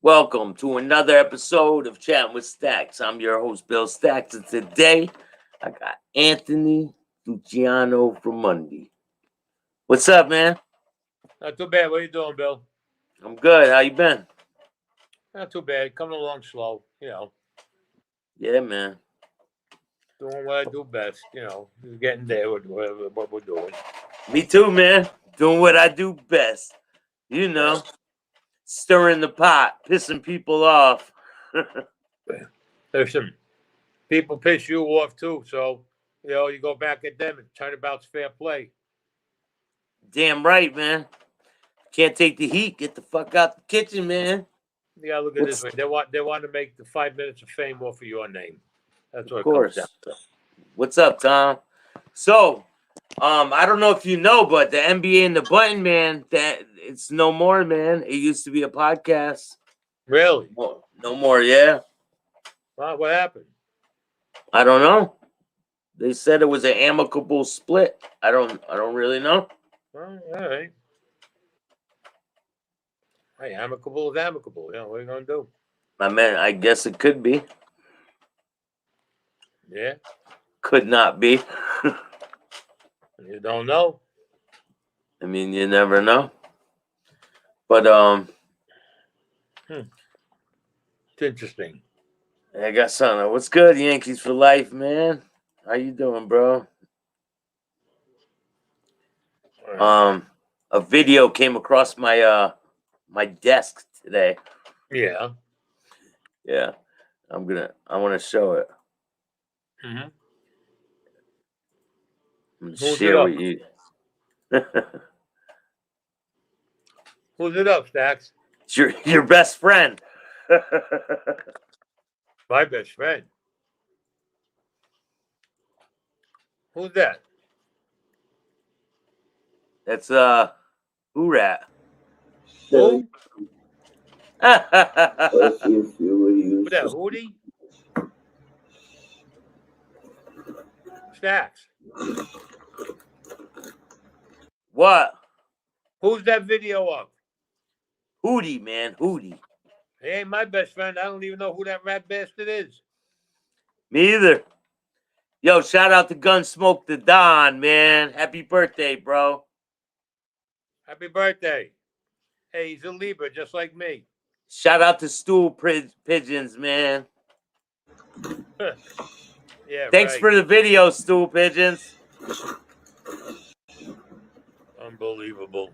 Welcome to another episode of Chatting with Staxx. I'm your host, Bill Staxx, and today I got Anthony Luciano Raimondi. What's up, man? Not too bad. What are you doing, Bill? I'm good. How you been? Not too bad. Coming along slow. Yeah, man. Doing what I do best. Just getting there with whatever what we're doing. Me too, man. Doing what I do best. Stirring the pot, pissing people off. Listen, people piss you off too, so you go back at them and turnabout's fair play. Damn right, man. Can't take the heat. Get the fuck out the kitchen, man. You gotta look at it this way. They want to make the 5 minutes of fame off of your name. That's what Of it comes down course. to. What's up, Tom? So, I don't know if you know, but the NBA and the Button, man, that it's no more, man. It used to be a podcast. Really? No more, yeah. What happened? I don't know. They said it was an amicable split. I don't really know. Well, all right. Hey, amicable is amicable. What are you gonna do? I mean, I guess it could be. Yeah. Could not be. You don't know. I mean, you never know. But It's interesting. I got something. What's good, Yankees for life, man? How you doing, bro? A video came across my my desk today. Yeah. Yeah. I want to show it. Mm-hmm. I'm Who's share it up? with you. Who's it up, Staxx? It's your best friend. My best friend. Who's that? That's who rat? Who? What's Who's that? Hootie? Staxx. What? Who's that video of? Hootie, man, Hootie. He ain't my best friend. I don't even know who that rat bastard is. Me either. Yo, shout out to Gunsmoke the Don, man. Happy birthday, bro. Happy birthday. Hey, he's a Libra, just like me. Shout out to Stool Pigeons, man. Yeah, Thanks right. for the video, Stool Pigeons. Unbelievable.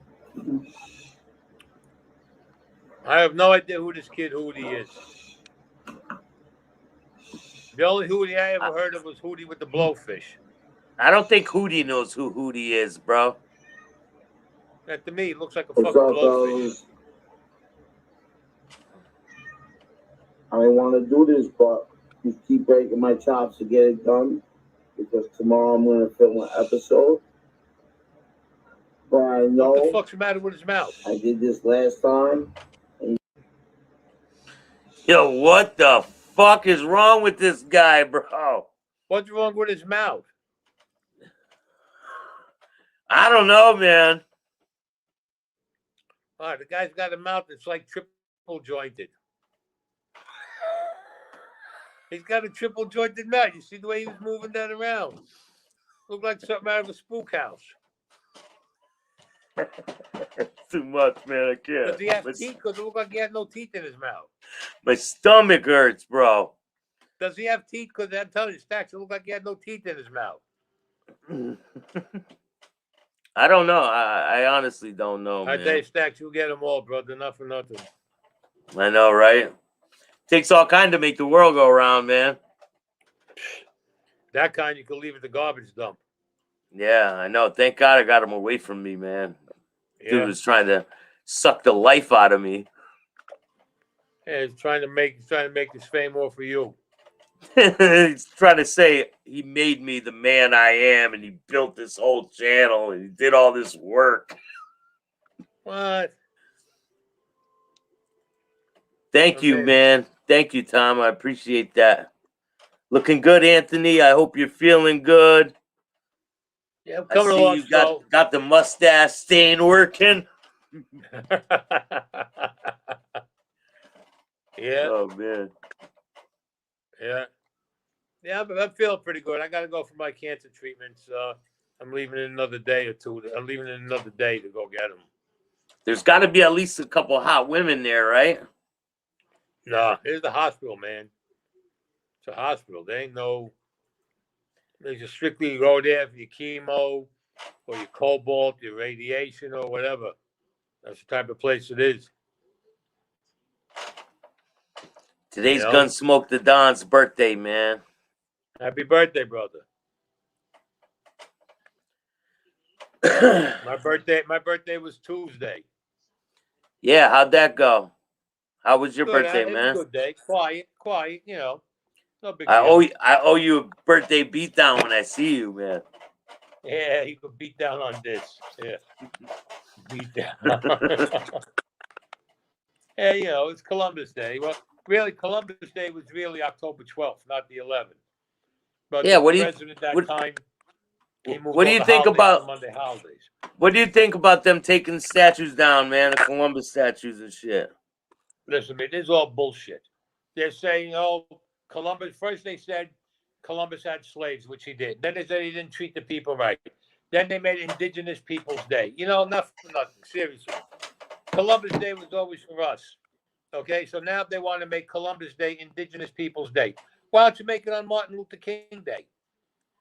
I have no idea who this kid Hootie is. The only Hootie I ever heard of was Hootie with the blowfish. I don't think Hootie knows who Hootie is, bro. And to me, it looks like a fucking blowfish. I want to do this, but you keep breaking my chops to get it done because tomorrow I'm going to film an episode. But I know. What the fuck's the matter with his mouth? I did this last time. Yo, what the fuck is wrong with this guy, bro? What's wrong with his mouth? I don't know, man. The guy's got a mouth that's like triple jointed. He's got a triple jointed mouth. You see the way he was moving that around? Looked like something out of a spook house. Too much, man. I can't. Does he have teeth? Because it looked like he had no teeth in his mouth. My stomach hurts, bro. Does he have teeth? Because I'm telling you, Staxx, it looked like he had no teeth in his mouth. I don't know. I honestly don't know, man. I tell you, Staxx, you get them all, brother. Not for nothing. I know, right? Takes all kind to make the world go around, man. That kind you can leave at the garbage dump. Yeah, I know. Thank God I got him away from me, man. Yeah. Dude was trying to suck the life out of me. Yeah, he's trying to make this fame all for you. He's trying to say he made me the man I am, and he built this whole channel, and he did all this work. What? Thank you, man. Thank you, Tom. I appreciate that. Looking good, Anthony. I hope you're feeling good. Yeah, I'm coming along. You got the mustache stain working. Yeah, Oh man. yeah. Yeah, but I'm feeling pretty good. I got to go for my cancer treatments. I'm leaving in another day or two. I'm leaving in another day to go get them. There's got to be at least a couple hot women there, right? Nah, it's the hospital, man. It's a hospital. They ain't no. They just strictly go there for your chemo or your cobalt, your radiation, or whatever. That's the type of place it is. Today's You know? Gunsmoke the Don's birthday, man. Happy birthday, brother. Yeah, My birthday was Tuesday. how'd that go? How was your Good, birthday, it was a man? good day. Quiet, you know. No big I deal. owe you a birthday beatdown when I see you, man. Yeah, you could beat down on this. Yeah. Beat down. Yeah, you know, it's Columbus Day. Well, really, Columbus Day was really October 12th, not the 11th. But Yeah, the president that time, he moved what do all you the think holidays to about Monday holidays. what do you think about them taking statues down, man? The Columbus statues and shit. Listen, man, this is all bullshit. They're saying, oh, Columbus, first they said Columbus had slaves, which he did. Then they said he didn't treat the people right. Then they made Indigenous Peoples Day. You know, enough for nothing. Seriously. Columbus Day was always for us. Okay, so now they want to make Columbus Day Indigenous Peoples Day. Why don't you make it on Martin Luther King Day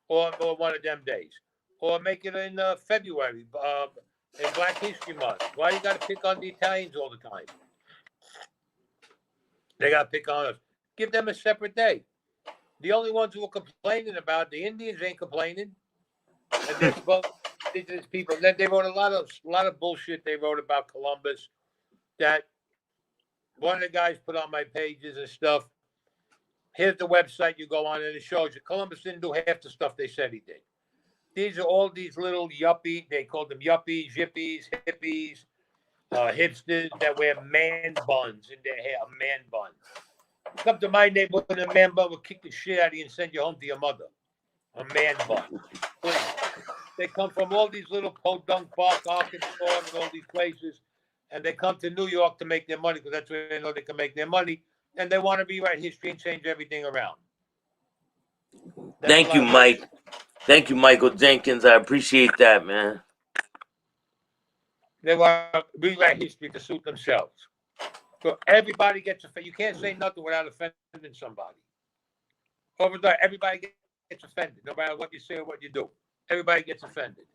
or one of them days? Or make it in February, in Black History Month. Why you got to pick on the Italians all the time? They got to pick on us. Give them a separate day. The only ones who are complaining about the Indians ain't complaining, and they're supposed indigenous people. Then they wrote a lot of bullshit. They wrote about Columbus that one of the guys put on my pages and stuff. Here's the website you go on, and it shows you Columbus didn't do half the stuff they said he did. These are all these little yuppie. They called them yuppies, yippies, hippies, hipsters that wear man buns in their hair. A man bun. Come to my neighborhood, and a man bun will kick the shit out of you and send you home to your mother. A man bun. Please. They come from all these little podunk Park, Arkansas, and all these places, and they come to New York to make their money because that's where they know they can make their money, and they want to rewrite history and change everything around. That's Thank you, Mike. Thank you, Michael Jenkins. I appreciate that, man. They want to rewrite history to suit themselves. So everybody gets offended. You can't say nothing without offending somebody. Over there, everybody gets offended, no matter what you say or what you do. Everybody gets offended.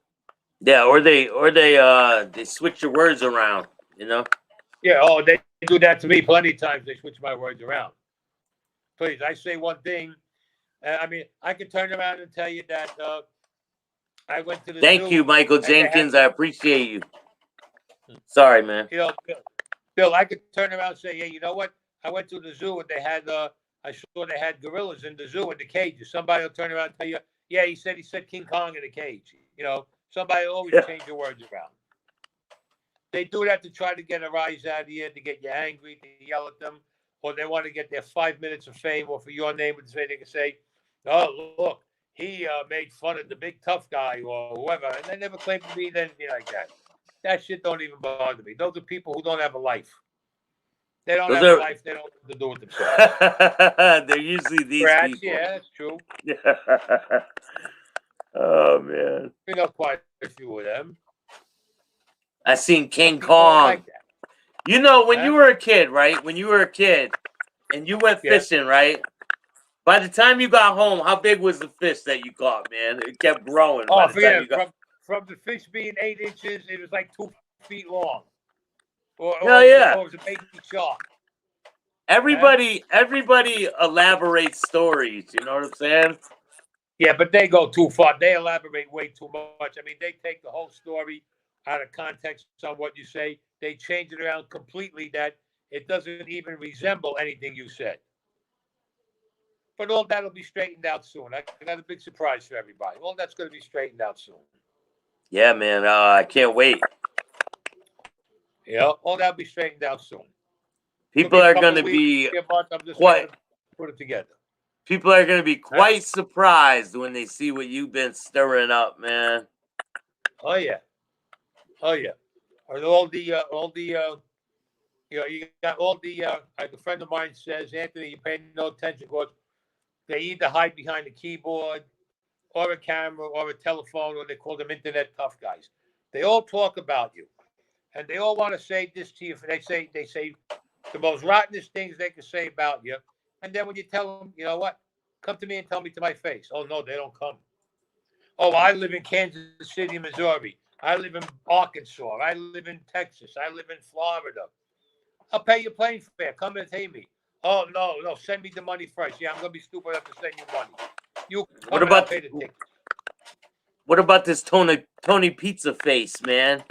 Yeah, or they switch your words around, you know? Yeah, oh, they do that to me plenty of times. They switch my words around. Please, I say one thing. I mean, I can turn around and tell you that I went to the zoo. Thank you, Michael Jenkins. I appreciate you. Sorry, man. You know, Bill, I could turn around and say, hey, you know what? I went to the zoo and they had, I saw they had gorillas in the zoo in the cages. Somebody will turn around and tell you, yeah, he said King Kong in a cage. You know, somebody will always change your words around. They do that to try to get a rise out of you, to get you angry, to yell at them, or they want to get their 5 minutes of fame, or for your name, they can say, oh, look, he made fun of the big tough guy or whoever, and they never claim to be anything like that. That shit don't even bother me. Those are people who don't have a life. They don't have a life. They don't know what to do with themselves. They're usually these Rats, people. yeah, that's true. Oh, man. We know quite a few of them. I seen King Kong. Like that. You know, when you were a kid, right? When you were a kid and you went fishing, right? By the time you got home, how big was the fish that you caught, man? It kept growing. Oh, forget it. From the fish being 8 inches, it was like 2 feet long. Or it was a baby shark. Everybody elaborates stories. You know what I'm saying? Yeah, but they go too far. They elaborate way too much. I mean, they take the whole story out of context on what you say. They change it around completely that it doesn't even resemble anything you said. But all that'll be straightened out soon. I got a big surprise for everybody. All that's going to be straightened out soon. Yeah, man. I can't wait. Yeah, all that'll be straightened out soon. People are going to be quite put it together. People are going to be quite surprised when they see what you've been stirring up, man. Oh yeah, oh yeah. Are all the You got all the, like a friend of mine says, Anthony, you pay no attention because they either hide behind a keyboard or a camera or a telephone, or they call them internet tough guys. They all talk about you, and they all want to say this to you. They say the most rottenest things they can say about you, and then when you tell them, you know what, come to me and tell me to my face. Oh no, they don't come. Oh, I live in Kansas City, Missouri. I live in Arkansas. I live in Texas. I live in Florida. I'll pay your plane fare. Come and pay me. Oh no, send me the money first. Yeah, I'm gonna be stupid enough to send you money. You come What and I'll about pay the ticket. what about this Tony Pizza Face, man?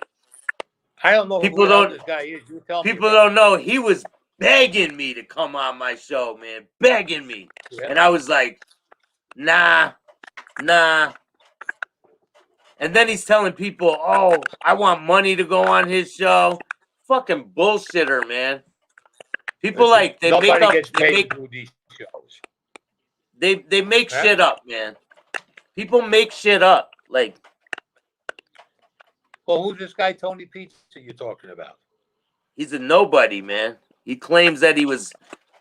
I don't know who People the hell don't this guy is. You tell me people about don't know he was begging me to come on my show, man, begging me, it. Yeah. and I was like, nah. And then he's telling people, oh, I want money to go on his show. Fucking bullshitter, man. People Listen, like nobody gets paid to do these shows. they make Huh? shit up, man. People make shit up. Like, Well, who's this guy Tony Pizza you're talking about? he's a nobody, man. He claims that he was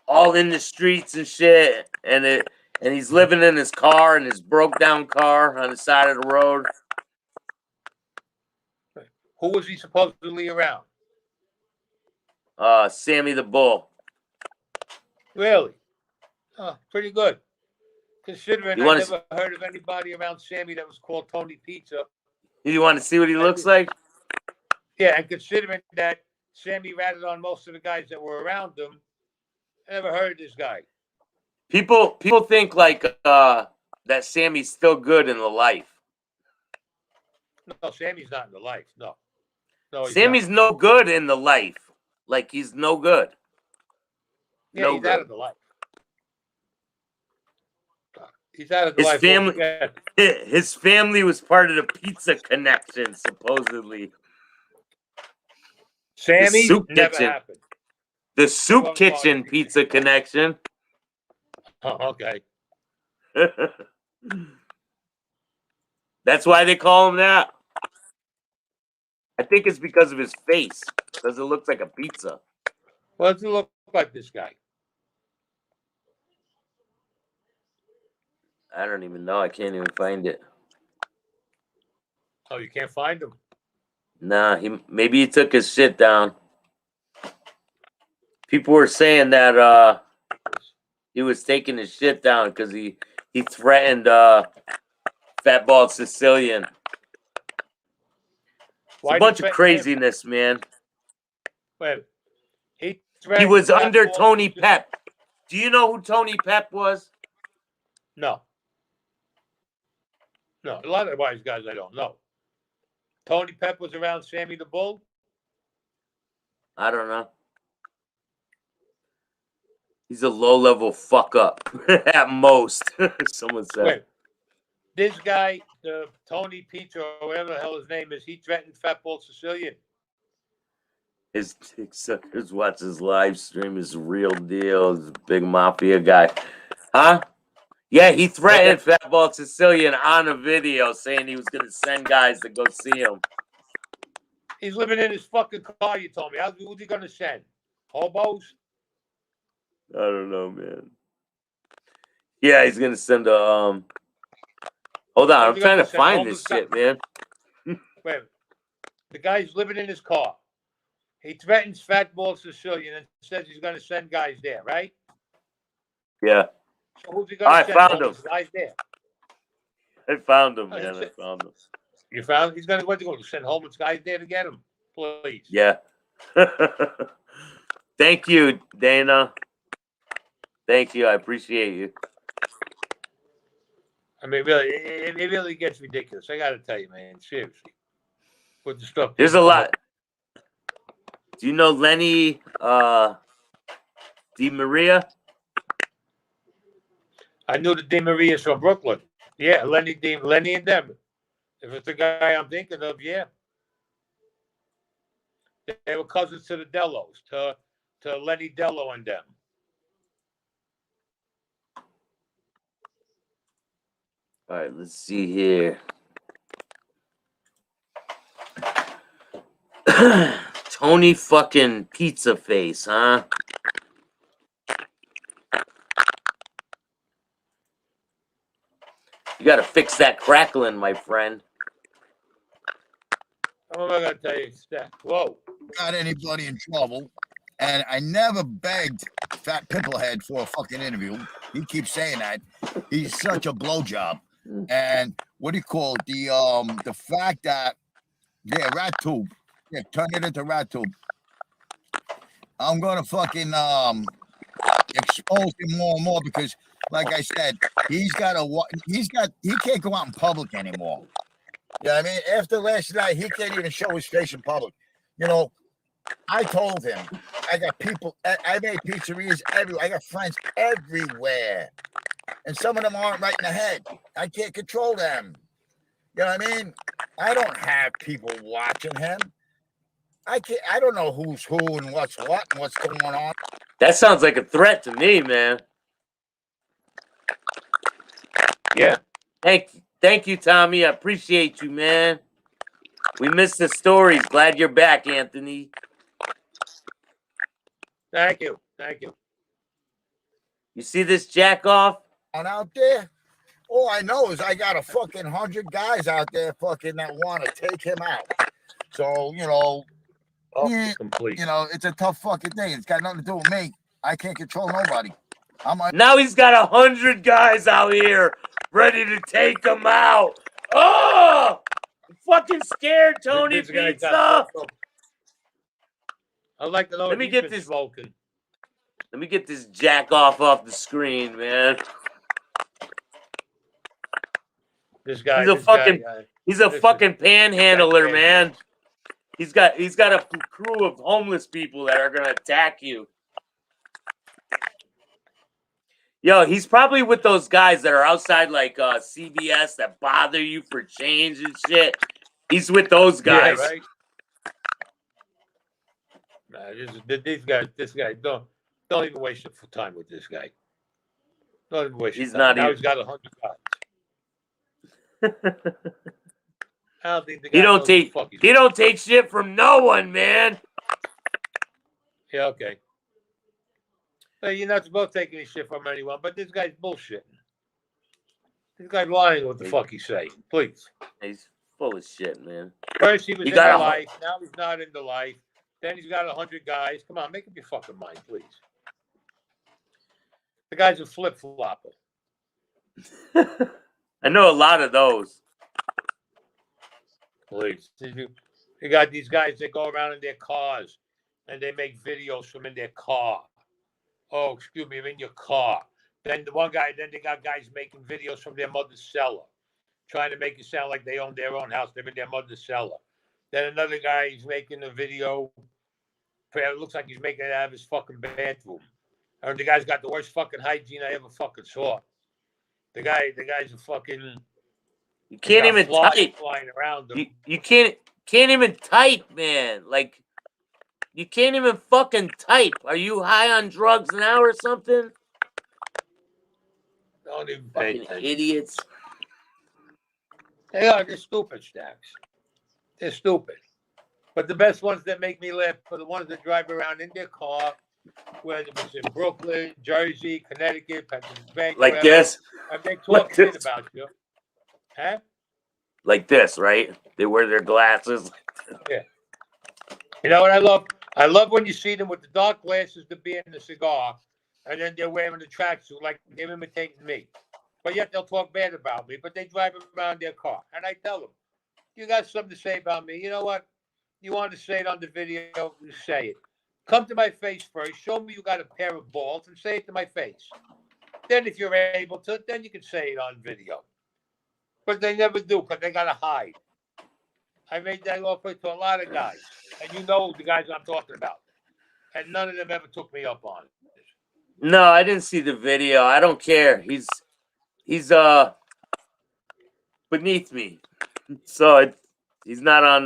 all in the streets and shit, and he's living in his car, in his broke down car on the side of the road. Who was he supposedly around? Sammy the Bull. Really? Oh, pretty good. Considering You I want to never heard of anybody around Sammy that was called Tony Pizza. you want to see what he looks like? Yeah, and considering that Sammy ratted on most of the guys that were around him, I never heard of this guy. People think like that Sammy's still good in the life. No, Sammy's not in the life. No, he's Sammy's not. no good in the life. Like, he's no good. Yeah, No he's good. out of the life. He's out of the His life family altogether. his family was part of the pizza connection, supposedly. Sammy soup never kitchen. happened. The soup Well, kitchen pizza connection. Oh, okay. That's why they call him that. I think it's because of his face. Because it looks like a pizza. What does it look like, this guy? I don't even know. I can't even find it. Oh, you can't find him? Nah, maybe he took his shit down. People were saying that he was taking his shit down because he threatened Fatball Sicilian. It's a bunch of craziness, man. Wait, He was under Tony Pep. Do you know who Tony Pep was? No. No, a lot of wise guys I don't know. Tony Pep was around Sammy the Bull? I don't know. He's a low-level fuck up at most. Someone said. Wait, this guy, the Tony Pizza or whatever the hell his name is, he threatened Fatball Sicilian. His TikTokers watch his live stream. Is real deal. He's a big mafia guy. Huh? Yeah, he threatened Fatball Sicilian on a video saying he was going to send guys to go see him. He's living in his fucking car, you told me. Who's he going to send? Hobos? I don't know, man. Yeah, he's going to send a... Hold on, I'm trying to find this shit, man. Wait, the guy's living in his car. He threatens Fatball Sicilian and says he's going to send guys there, right? Yeah. So who's he going to send? I found him. Guys there. I found him, man. I found him. You found him? He's going to send homeless guys there to get him, please. Yeah. Thank you, Dana. Thank you. I appreciate you. I mean, really, it really gets ridiculous. I got to tell you, man. Seriously. With the stuff. There's a lot. Do you know Lenny Di Maria? I knew the Di Maria's from Brooklyn. Yeah, Lenny and them. If it's the guy I'm thinking of, yeah. They were cousins to the Dellos, to Lenny Dello and them. All right, let's see here. Tony fucking Pizza Face, huh? You gotta fix that crackling, my friend. How am I gonna tell you, Staxx? Whoa. Got anybody in trouble, and I never begged Fat Pimplehead for a fucking interview. He keeps saying that. He's such a blowjob. And what do you call it? The fact that rat tube. Yeah, turn it into rat tube. I'm gonna fucking expose him more and more because, like I said, he can't go out in public anymore. You know what I mean? After last night, he can't even show his face in public. You know, I told him I got people. I made pizzerias everywhere. I got friends everywhere, and some of them aren't right in the head. I can't control them. You know what I mean? I don't have people watching him. I don't know who's who and what's what and what's going on. That sounds like a threat to me, man. Yeah. Thank you, Tommy. I appreciate you, man. We missed the stories. Glad you're back, Anthony. Thank you. Thank you. You see this jack off? Out there, all I know is I got a fucking 100 guys out there fucking that want to take him out. So, you know, Complete. You know, it's a tough fucking thing. It's got nothing to do with me. I can't control nobody. Now he's got 100 guys out here ready to take him out. Oh, I'm fucking scared, Tony This guy Pizza. got so- I'd like to know Let if me he's get been this- smoking. Let me get this jack off the screen, man. This guy. He's a fucking panhandler, man. He's got a crew of homeless people that are gonna attack you. Yo, he's probably with those guys that are outside like CVS that bother you for change and shit. He's with those guys. Yeah, right? Nah, this guy, don't even waste your time with this guy. Don't even waste He's your time. not Now even- he's got 100 guys. I don't think the guy He don't knows who the take fuck he's he don't take shit from no one, man. Yeah, okay. Well, you're not supposed to take any shit from anyone, but this guy's bullshitting. This guy's lying what the fuck he's saying. Please. He's full of shit, man. First he was He in got the a- life, now he's not in the life. Then he's got 100 guys. Come on, make up your fucking mind, please. The guy's a flip-flopper. I know a lot of those. Please. You got these guys that go around in their cars and they make videos from in their car. Oh, excuse me, I'm in your car. Then they got guys making videos from their mother's cellar, trying to make it sound like they own their own house. They're in their mother's cellar. Then another guy is making a video. It looks like he's making it out of his fucking bathroom. And the guy's got the worst fucking hygiene I ever fucking saw. The guy's a fucking. You can't even type. Flying around him. You can't even type, man. Like, you can't even fucking type. Are you high on drugs now or something? Don't even pay Fucking attention. idiots. They are. They're stupid, Staxx. They're stupid. But the best ones that make me laugh are the ones that drive around in their car, whether it's in Brooklyn, Jersey, Connecticut, Pennsylvania. Like wherever, this? and they Like talk shit this. about you. Huh? Like this, right? They wear their glasses. Yeah. You know what I love? I love when you see them with the dark glasses, the beer, and the cigar, and then they're wearing the tracksuit like they're imitating me. But yet they'll talk bad about me, but they drive around their car. And I tell them, you got something to say about me. You know what? You want to say it on the video, you say it. Come to my face first. Show me you got a pair of balls and say it to my face. Then if you're able to, then you can say it on video. But they never do because they got to hide. I made that offer to a lot of guys. And you know the guys I'm talking about. And none of them ever took me up on it. No, I didn't see the video. I don't care. He's beneath me. So he's not on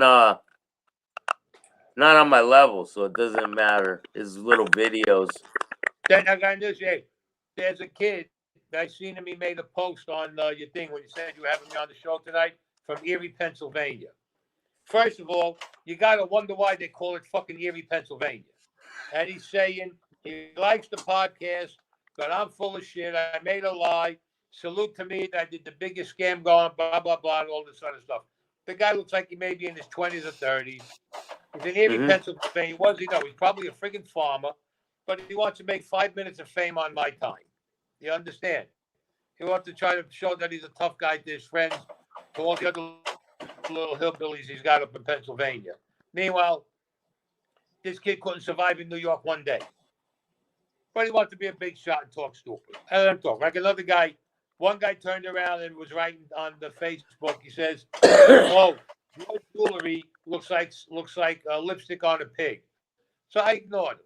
my level, so it doesn't matter. His little videos. Then I got this. Hey, there's a kid. I seen him. He made a post on your thing when you said you were having me on the show tonight from Erie, Pennsylvania. First of all, you got to wonder why they call it fucking Erie, Pennsylvania. And he's saying he likes the podcast, but I'm full of shit. I made a lie. Salute to me that I did the biggest scam going, blah, blah, blah, and all this other stuff. The guy looks like he may be in his 20s or 30s. He's in Erie, Pennsylvania. What does he know? He's probably a friggin' farmer, but he wants to make 5 minutes of fame on my time. You understand? He wants to try to show that he's a tough guy to his friends, to all the other little hillbillies he's got up in Pennsylvania. Meanwhile, this kid couldn't survive in New York one day. But he wanted to be a big shot and talk stupid. I let him talk. Like another guy, one guy turned around and was writing on the Facebook. He says, "Oh, your jewelry looks like lipstick on a pig." So I ignored him.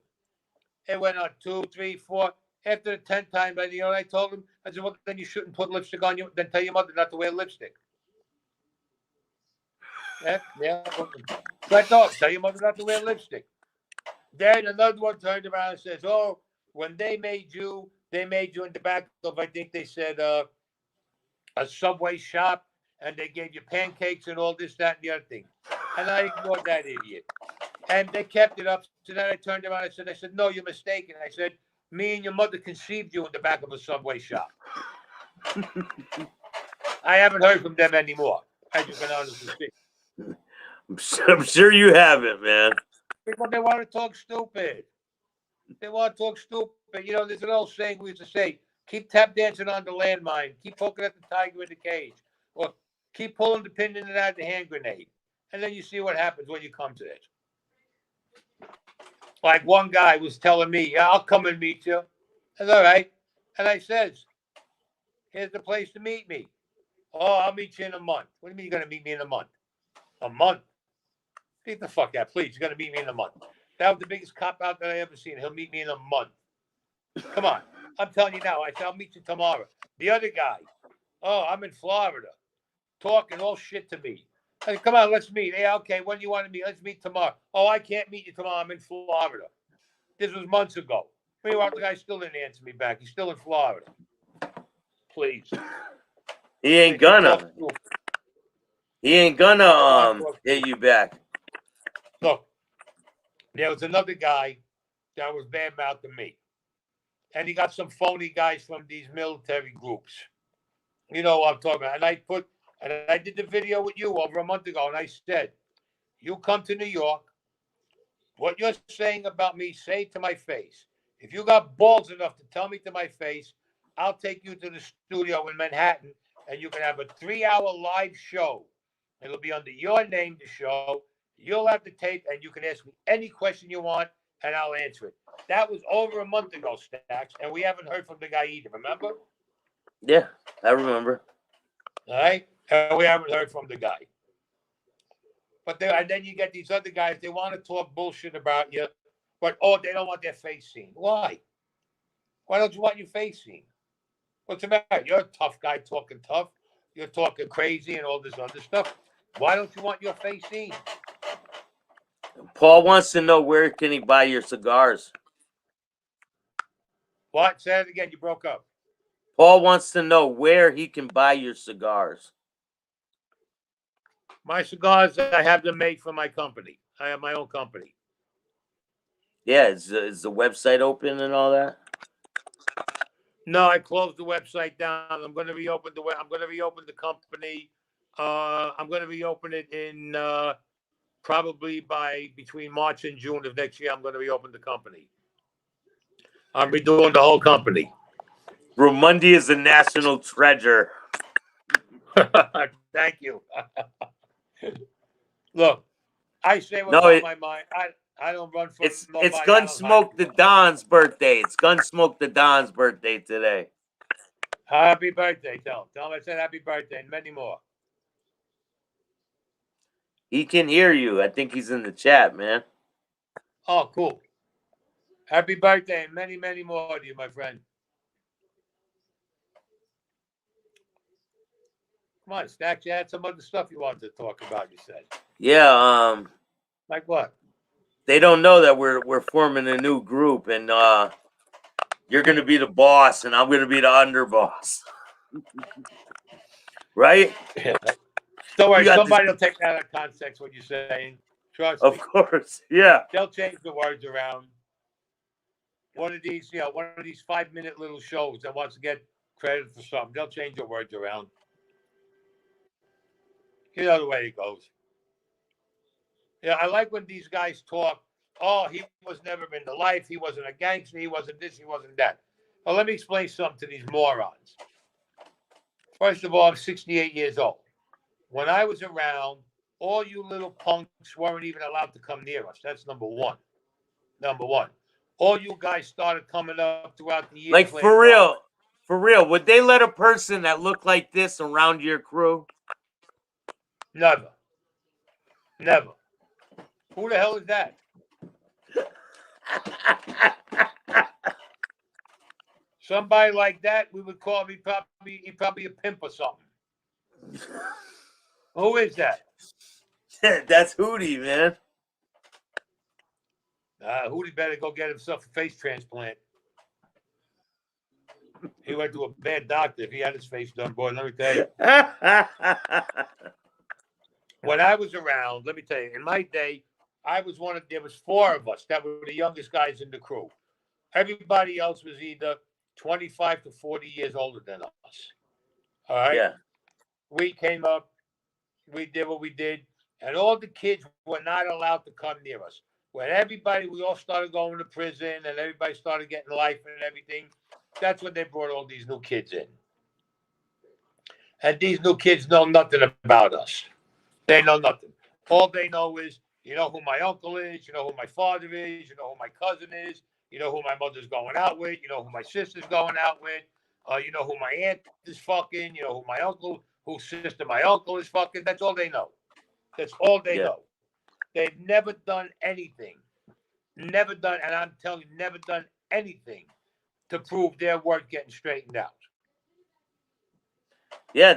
It went on 2, 3, 4. After the 10th time, you know what I told him? I said, "Well, then you shouldn't put lipstick on you. Then tell your mother not to wear lipstick." Yeah. So I told him, tell your mother not to wear lipstick. Then another one turned around and says, "Oh, when they made you in the back of, I think they said, a Subway shop, and they gave you pancakes and all this, that, and the other thing." And I ignored that idiot. And they kept it up. So then I turned around and I said, "No, you're mistaken." I said, "Me and your mother conceived you in the back of a Subway shop." I haven't heard from them anymore, as you can honestly see. I'm sure you haven't, man. But they want to talk stupid. They want to talk stupid. You know, there's an old saying we used to say, keep tap dancing on the landmine, keep poking at the tiger in the cage, or keep pulling the pin in and out of the hand grenade. And then you see what happens when you come to it. Like one guy was telling me, "Yeah, I'll come and meet you." That's all right. And I says, "Here's the place to meet me." "Oh, I'll meet you in a month." "What do you mean you're going to meet me in a month?" "A month? Get the fuck out, please. You're going to meet me in a month." That was the biggest cop out that I ever seen. He'll meet me in a month. Come on. I'm telling you now. I said, "I'll meet you tomorrow." The other guy, "Oh, I'm in Florida," talking all shit to me. I said, "Come on, let's meet." "Hey, okay, when do you want to meet?" "Let's meet tomorrow." "Oh, I can't meet you tomorrow. I'm in Florida." This was months ago. Meanwhile, the guy still didn't answer me back. He's still in Florida. Please. He ain't gonna. He ain't gonna hit you back. Look, there was another guy that was bad-mouthing me. And he got some phony guys from these military groups. You know what I'm talking about. And I did the video with you over a month ago, and I said, "You come to New York, what you're saying about me, say it to my face. If you got balls enough to tell me to my face, I'll take you to the studio in Manhattan, and you can have a 3-hour live show. It'll be under your name, the show. You'll have the tape, and you can ask me any question you want, and I'll answer it." That was over a month ago, Staxx, and we haven't heard from the guy either, remember? Yeah, I remember. All right? And we haven't heard from the guy. But and then you get these other guys, they want to talk bullshit about you, but, they don't want their face seen. Why? Why don't you want your face seen? What's the matter? You're a tough guy talking tough. You're talking crazy and all this other stuff. Why don't you want your face seen? Paul wants to know, where can he buy your cigars? What? Say it again. You broke up. Paul wants to know where he can buy your cigars. My cigars, I have them made for my company. I have my own company. Yeah, is the website open and all that? No, I closed the website down. I'm going to reopen I'm going to reopen the company. I'm going to reopen it in probably between March and June of next year. I'm going to reopen the company. I'm redoing the whole company. Raimondi is a national treasure. Thank you. Look, I say what's on my mind. I don't run for it's Gunsmoke the Don's birthday. It's Gunsmoke the Don's birthday today. Happy birthday, tell him I said happy birthday and many more. He can hear you. I think he's in the chat, man. Oh, cool. Happy birthday and many, many more to you, my friend. Come on, Staxx, you had some other stuff you wanted to talk about, you said. Yeah, like what? They don't know that we're forming a new group, and you're gonna be the boss and I'm gonna be the underboss. Right? Don't worry, You got somebody this- will take that out of context what you're saying. Trust Of me. course, yeah. They'll change the words around. One of these 5-minute little shows that wants to get credit for something, they'll change the words around. You know the way it goes. Yeah, I like when these guys talk. Oh, he was never in the life. He wasn't a gangster. He wasn't this. He wasn't that. Well, let me explain something to these morons. First of all, I'm 68 years old. When I was around, all you little punks weren't even allowed to come near us. That's number one. Number one. All you guys started coming up throughout the years. Like for real, would they let a person that looked like this around your crew? Never. Never. Who the hell is that? Somebody like that, we would call him probably a pimp or something. Who is that? That's Hootie, man. Hootie better go get himself a face transplant. He went to a bad doctor if he had his face done, boy. Let me tell you. When I was around, let me tell you, in my day, there was 4 of us that were the youngest guys in the crew. Everybody else was either 25 to 40 years older than us. All right? Yeah. We came up, we did what we did, and all the kids were not allowed to come near us. When we all started going to prison and everybody started getting life and everything, that's when they brought all these new kids in. And these new kids know nothing about us. They know nothing. All they know is, you know who my uncle is, you know who my father is, you know who my cousin is, you know who my mother's going out with, you know who my sister's going out with, you know who my aunt is fucking, you know whose sister my uncle is fucking. That's all they know. That's all they know. They've never done anything. Never done, and I'm telling you, never done anything to prove their work getting straightened out. Yeah,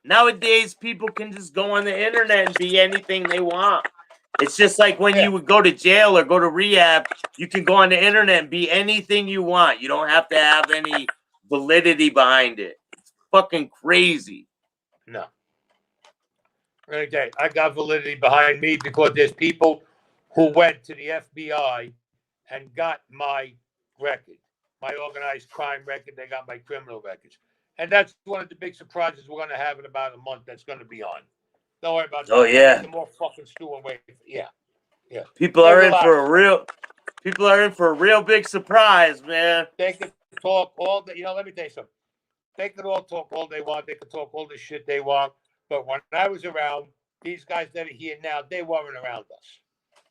nowadays people can just go on the internet and be anything they want. It's just like when you would go to jail or go to rehab, you can go on the internet and be anything you want. You don't have to have any validity behind it. It's fucking crazy. No. Okay, I got validity behind me because there's people who went to the FBI and got my record, my organized crime record. They got my criminal records. And that's one of the big surprises we're going to have in about a month that's going to be on. Don't worry about that. Oh, yeah. More fucking stew and wait. Yeah. Yeah. People are in for a real big surprise, man. They could talk all the, let me tell you something. They could all talk all they want. They could talk all the shit they want. But when I was around, these guys that are here now, they weren't around us.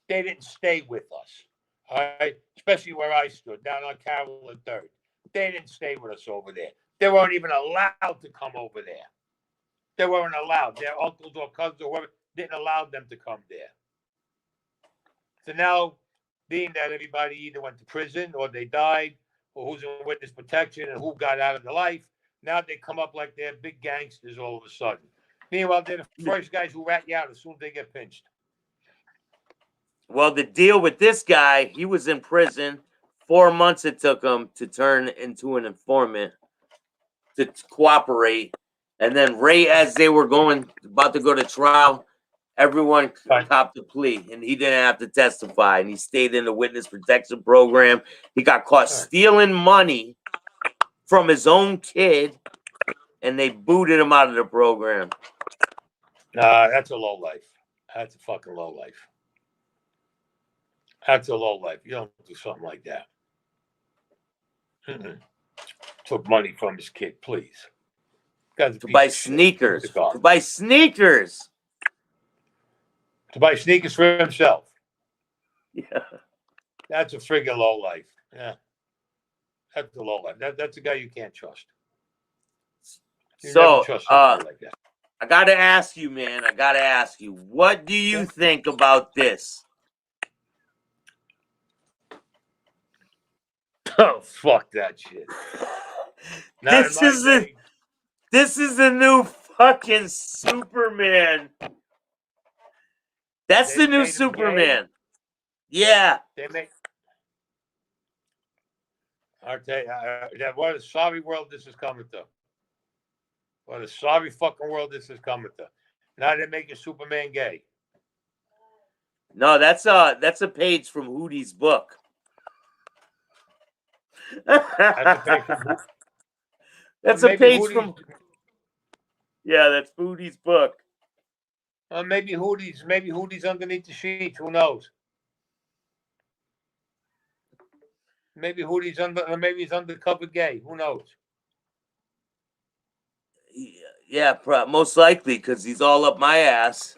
They didn't stay with us. All right? Especially where I stood, down on Carroll and 3rd. They didn't stay with us over there. They weren't even allowed to come over there. They weren't allowed. Their uncles or cousins or whoever didn't allow them to come there. So now, being that everybody either went to prison or they died, or who's in witness protection and who got out of the life, now they come up like they're big gangsters all of a sudden. Meanwhile, they're the first guys who rat you out as soon as they get pinched. Well, the deal with this guy, he was in prison. 4 months it took him to turn into an informant, to cooperate. And then right as they were about to go to trial, everyone copped the plea, and he didn't have to testify. And he stayed in the witness protection program. He got caught stealing money from his own kid, and they booted him out of the program. That's a low life. That's a fucking low life. That's a low life. You don't do something like that. Took money from his kid, please. To buy sneakers. To buy sneakers. To buy sneakers for himself. Yeah. That's a friggin' low life. Yeah. That's a low life. That's a guy you can't trust. You never trust somebody like that. I gotta ask you, man. What do you think about this? Oh, fuck that shit. This is the new fucking Superman. That's the new Superman. Yeah. I'll tell you, what a sorry world this is coming to. What a sorry fucking world this is coming to. Now they're making Superman gay. No, that's a page from Hootie's book. That's a page from That's well, a page from. Yeah, that's Hootie's book. Maybe Hootie's underneath the sheets. Who knows? Maybe Hootie's maybe he's undercover gay. Who knows? Yeah, most likely because he's all up my ass.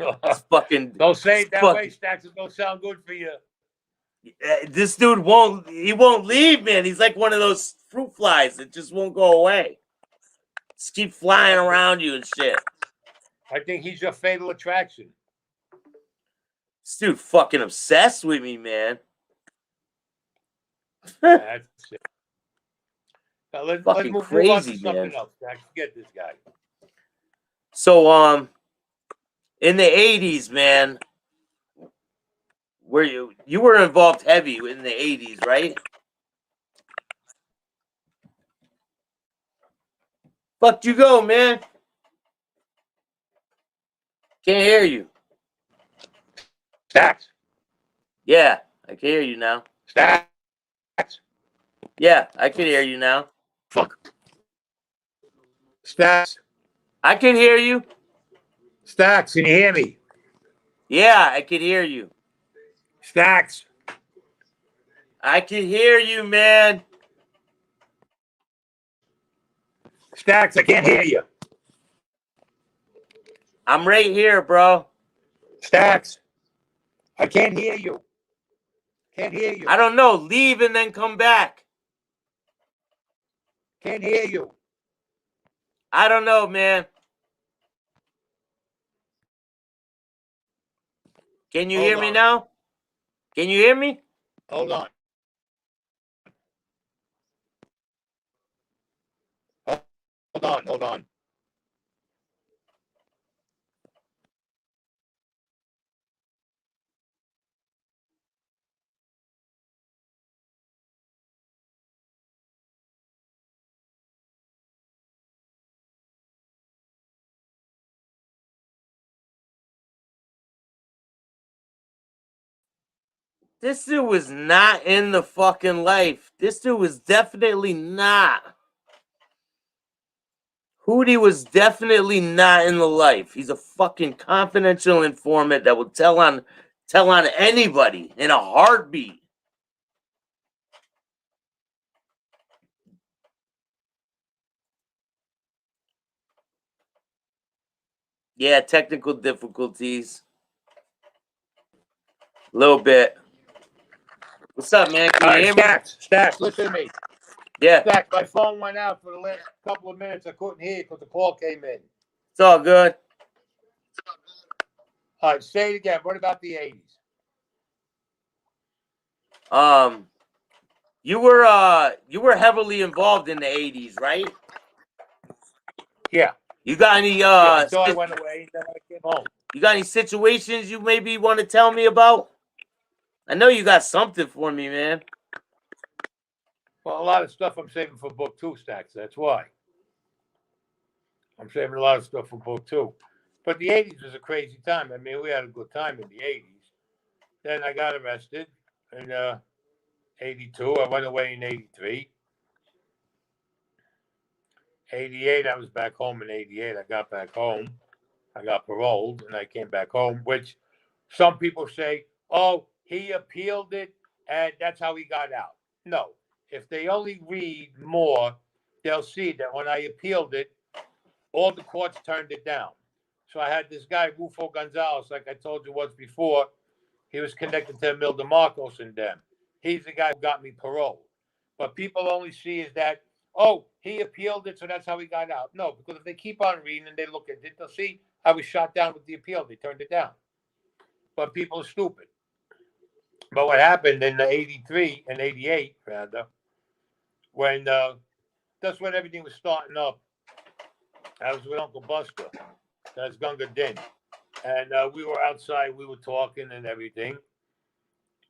It's fucking. Don't say it that way, Staxx. It don't sound good for you. This dude won't leave, man. He's like one of those fruit flies that just won't go away. Just keep flying around you and shit. I think he's your fatal attraction. This dude fucking obsessed with me, man. That's it. Now let's move on to something man. else. Staxx. Forget this guy. So in the 80s, man, where you were involved heavy in the 80s, right? Fuck you go, man. Can't hear you. Staxx. Yeah, I can hear you now. Staxx. Yeah, I can hear you now. Fuck. Staxx. I can hear you. Staxx, can you hear me? Yeah, I can hear you. Staxx. I can hear you, man. Staxx, I can't hear you. I'm right here, bro. Staxx, I can't hear you. Can't hear you. I don't know. Leave and then come back. Can't hear you. I don't know, man. Can you hear me now? Can you hear me? Hold on. Hold on. This dude was not in the fucking life. This dude was definitely not. Hootie was definitely not in the life. He's a fucking confidential informant that will tell on anybody in a heartbeat. Yeah, technical difficulties. A little bit. What's up, man? Can you hear me? Staxx, listen to me. Yeah. Staxx, my phone went out for the last couple of minutes. I couldn't hear you because the call came in. It's all good. All right, say it again. What about the 80s? You were heavily involved in the 80s, right? Yeah. You got any until I went away, then I came home. You got any situations you maybe want to tell me about? I know you got something for me, man. Well, a lot of stuff I'm saving for book 2, Staxx. That's why. I'm saving a lot of stuff for book 2. But the 80s was a crazy time. I mean, we had a good time in the 80s. Then I got arrested in 82. I went away in 83. 88, I was back home in 88. I got back home. I got paroled, and I came back home, which some people say, oh, he appealed it, and that's how he got out. No. If they only read more, they'll see that when I appealed it, all the courts turned it down. So I had this guy, Rufo Gonzalez, like I told you once before. He was connected to Emil DeMarcos and them. He's the guy who got me parole. But people only see is that, oh, he appealed it, so that's how he got out. No, because if they keep on reading and they look at it, they'll see I was shot down with the appeal. They turned it down. But people are stupid. But what happened in 83 and 88, rather, when that's when everything was starting up. I was with Uncle Buster. That's Gunga Din. And we were outside. We were talking and everything.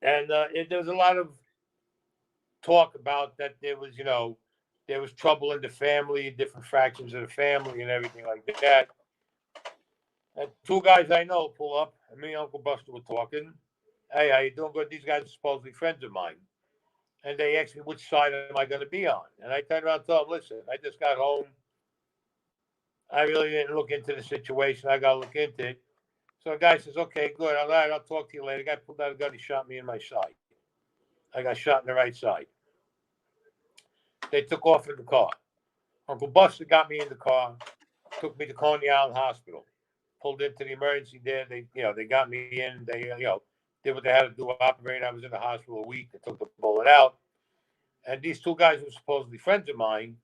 And there was a lot of talk about that there was, there was trouble in the family, different fractions of the family, and everything like that. And two guys I know pull up, and me and Uncle Buster were talking. Hey, how you doing? Good. These guys are supposedly friends of mine. And they asked me, which side am I going to be on? And I turned around and told them, listen, I just got home. I really didn't look into the situation. I got to look into it. So the guy says, okay, good. All right, I'll talk to you later. The guy pulled out a gun. He shot me in my side. I got shot in the right side. They took off in the car. Uncle Buster got me in the car, took me to Coney Island Hospital, pulled into the emergency there. They got me in. They, did what they had to do, operate. I was in the hospital a week. They took the bullet out. And these two guys who were supposedly friends of mine,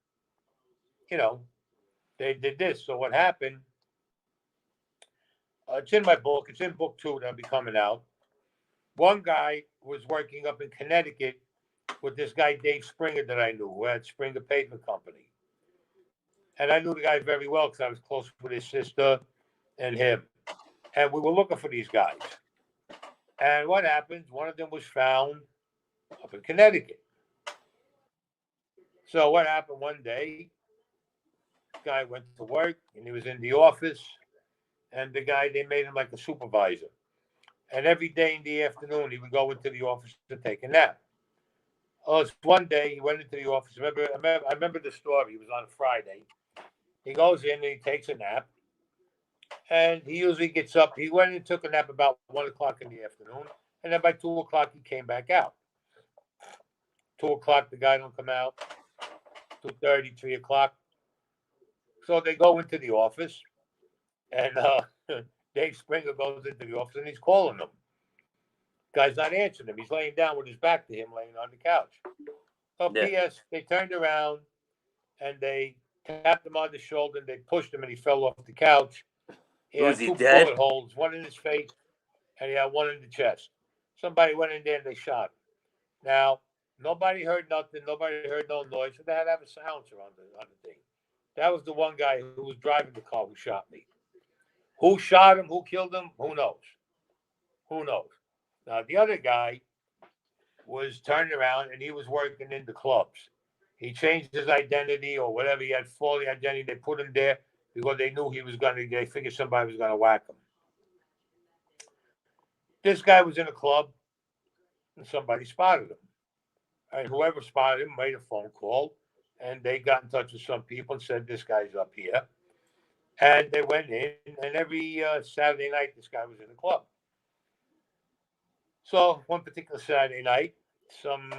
they did this. So what happened? It's in my book. It's in book 2 that'll be coming out. One guy was working up in Connecticut with this guy, Dave Springer, that I knew, who had Springer Pavement Company. And I knew the guy very well because I was close with his sister and him. And we were looking for these guys. And what happened? One of them was found up in Connecticut. So what happened one day? The guy went to work and he was in the office. And the guy, they made him like a supervisor. And every day in the afternoon, he would go into the office to take a nap. Oh, one day he went into the office. I remember the story. It was on a Friday. He goes in and he takes a nap. And he usually gets up. He went and took a nap about 1 o'clock in the afternoon. And then by 2 o'clock, he came back out. 2 o'clock, the guy don't come out. 2:30, 3 o'clock. So they go into the office. And Dave Springer goes into the office and he's calling them. Guy's not answering him. He's laying down with his back to him, laying on the couch. So P.S. They turned around and they tapped him on the shoulder and they pushed him and he fell off the couch. He had 2 bullet holes, one in his face and he had one in the chest. Somebody went in there and they shot him. Now, nobody heard nothing. Nobody heard no noise. So they had to have a silencer on the thing. That was the one guy who was driving the car who shot me. Who shot him? Who killed him? Who knows? Who knows? Now, the other guy was turning around and he was working in the clubs. He changed his identity or whatever. He had faulty identity. They put him there because they knew they figured somebody was going to whack him. This guy was in a club and somebody spotted him. And whoever spotted him made a phone call and they got in touch with some people and said, this guy's up here. And they went in and every Saturday night, this guy was in the club. So one particular Saturday night, some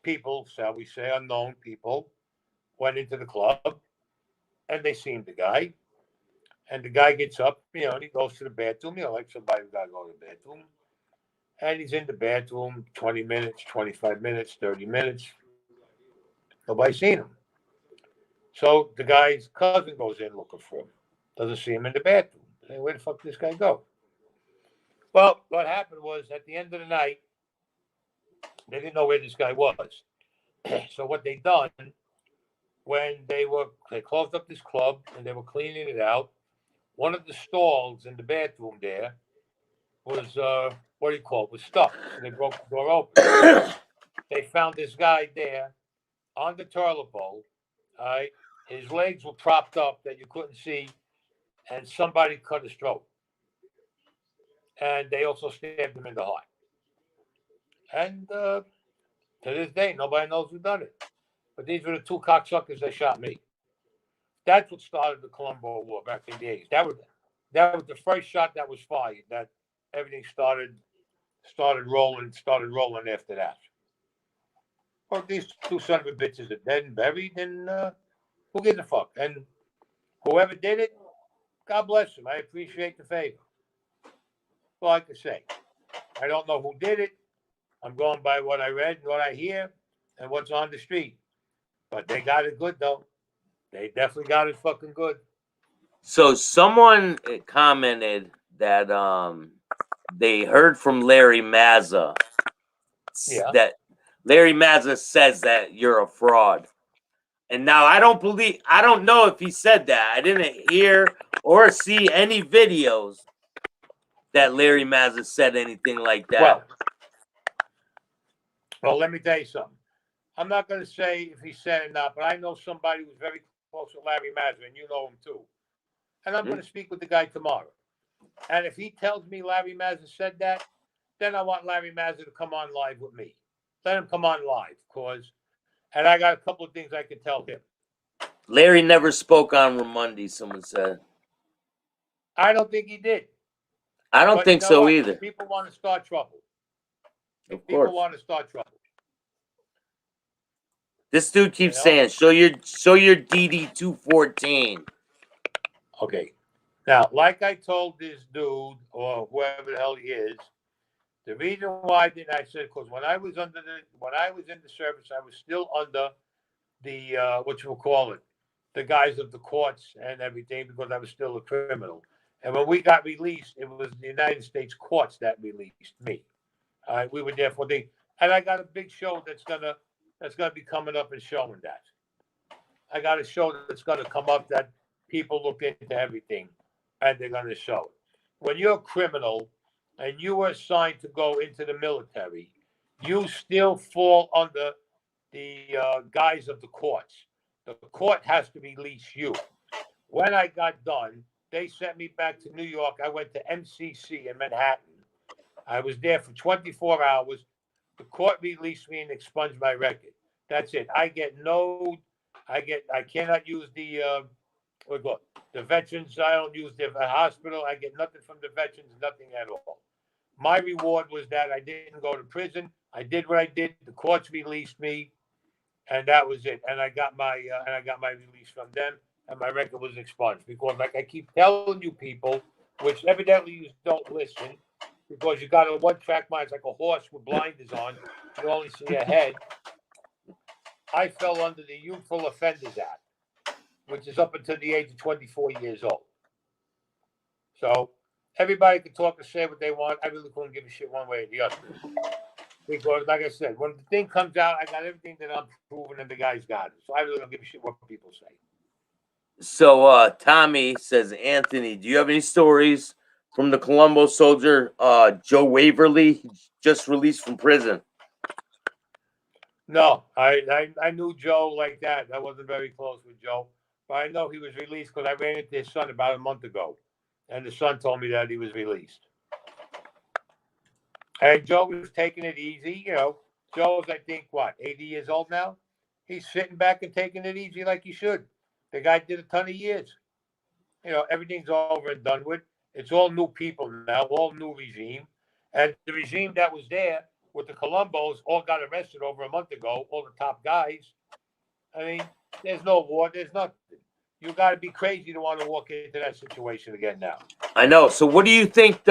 people, shall we say, unknown people, went into the club and they seen the guy. And the guy gets up, and he goes to the bathroom, like somebody who got to go to the bathroom. And he's in the bathroom 20 minutes, 25 minutes, 30 minutes. Nobody seen him. So the guy's cousin goes in looking for him. Doesn't see him in the bathroom. Say, where the fuck did this guy go? Well, what happened was at the end of the night, they didn't know where this guy was. So what they done, when they closed up this club and they were cleaning it out, one of the stalls in the bathroom there was, was stuck. So they broke the door open. They found this guy there on the toilet bowl. All right. His legs were propped up that you couldn't see, and somebody cut his throat. And they also stabbed him in the heart. And to this day, nobody knows who done it. But these were the 2 cocksuckers that shot me. That's what started the Colombo War back in the 80s. That was the first shot that was fired. That everything started rolling after that. Well, these 2 son of a bitches are dead and buried, and who gives a fuck? And whoever did it, God bless him. I appreciate the favor. Well, like I say, I don't know who did it. I'm going by what I read and what I hear and what's on the street. But they got it good, though. They definitely got it fucking good. So someone commented that they heard from Larry Mazza that Larry Mazza says that you're a fraud. And now I don't know if he said that. I didn't hear or see any videos that Larry Mazza said anything like that. Well, let me tell you something. I'm not going to say if he said it or not, but I know somebody who's very close with Larry Mazza, and you know him too. And I'm going to speak with the guy tomorrow. And if he tells me Larry Mazza said that, then I want Larry Mazza to come on live with me. Let him come on live, and I got a couple of things I can tell him. Larry never spoke on Raimondi, someone said. I don't think he did. I don't think so what? either. People want to start trouble. Of People course. want to start trouble. This dude keeps saying, show your DD 214. Okay. Now, like I told this dude or whoever the hell he is, the reason why I didn't, I said, because when I was in the service, I was still under the what you will call it, the guise of the courts and everything, because I was still a criminal. And when we got released, it was the United States courts that released me. All right, we were there for and I got a big show that's gonna be coming up and showing that. I got a show that's gonna come up that people look into everything, and they're gonna show it. When you're a criminal and you were assigned to go into the military, you still fall under the guise of the courts. The court has to release you. When I got done, they sent me back to New York. I went to MCC in Manhattan. I was there for 24 hours. The court released me and expunged my record. That's it. I cannot use the veterans. I don't use the hospital. I get nothing from the veterans, nothing at all. My reward was that I didn't go to prison. I did what I did. The courts released me, and that was it. And I got my release from them, and my record was expunged. Because, like I keep telling you people, which evidently you don't listen, because you got a one-track mind. It's like a horse with blinders on. You only see ahead. I fell under the Youthful Offenders Act, which is up until the age of 24 years old. So everybody can talk and say what they want. I really couldn't give a shit one way or the other. Because, like I said, when the thing comes out, I got everything that I'm proving, and the guy's got it. So I really don't give a shit what people say. So Tommy says, Anthony, do you have any stories from the Colombo soldier Joe Waverly, just released from prison? No, I knew Joe like that. I wasn't very close with Joe. But I know he was released because I ran into his son about a month ago. And the son told me that he was released. And Joe was taking it easy. Joe's, I think, 80 years old now? He's sitting back and taking it easy like he should. The guy did a ton of years. Everything's over and done with. It's all new people now, all new regime. And the regime that was there with the Colombos all got arrested over a month ago, all the top guys. I mean, there's no war, there's nothing. You got to be crazy to want to walk into that situation again now. I know. So what do you think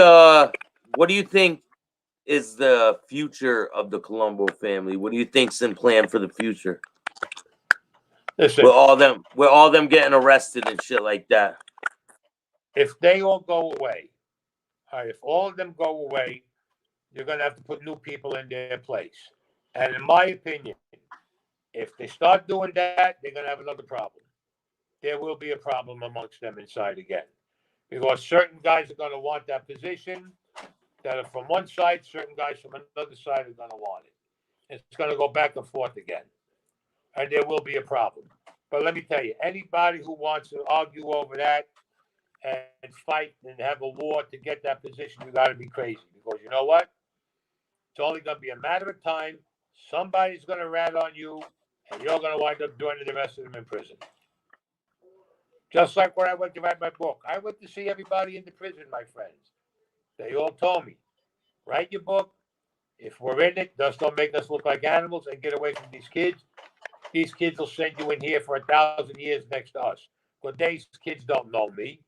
is the future of the Colombo family? What do you think's in plan for the future? Listen, With all them getting arrested and shit like that. if they all go away, if all of them go away, you're going to have to put new people in their place. And in my opinion, if they start doing that, they're going to have another problem. There will be a problem amongst them inside again. Because certain guys are going to want that position that are from one side, certain guys from another side are going to want it. It's going to go back and forth again. And there will be a problem. But let me tell you, anybody who wants to argue over that and fight and have a war to get that position, you got to be crazy. Because you know what? It's only going to be a matter of time. Somebody's going to rat on you, and you're going to wind up joining the rest of them in prison. Just like when I went to write my book. I went to see everybody in the prison, my friends. They all told me, write your book. If we're in it, just don't make us look like animals and get away from these kids. These kids will send you in here for 1,000 years next to us. But these kids don't know me.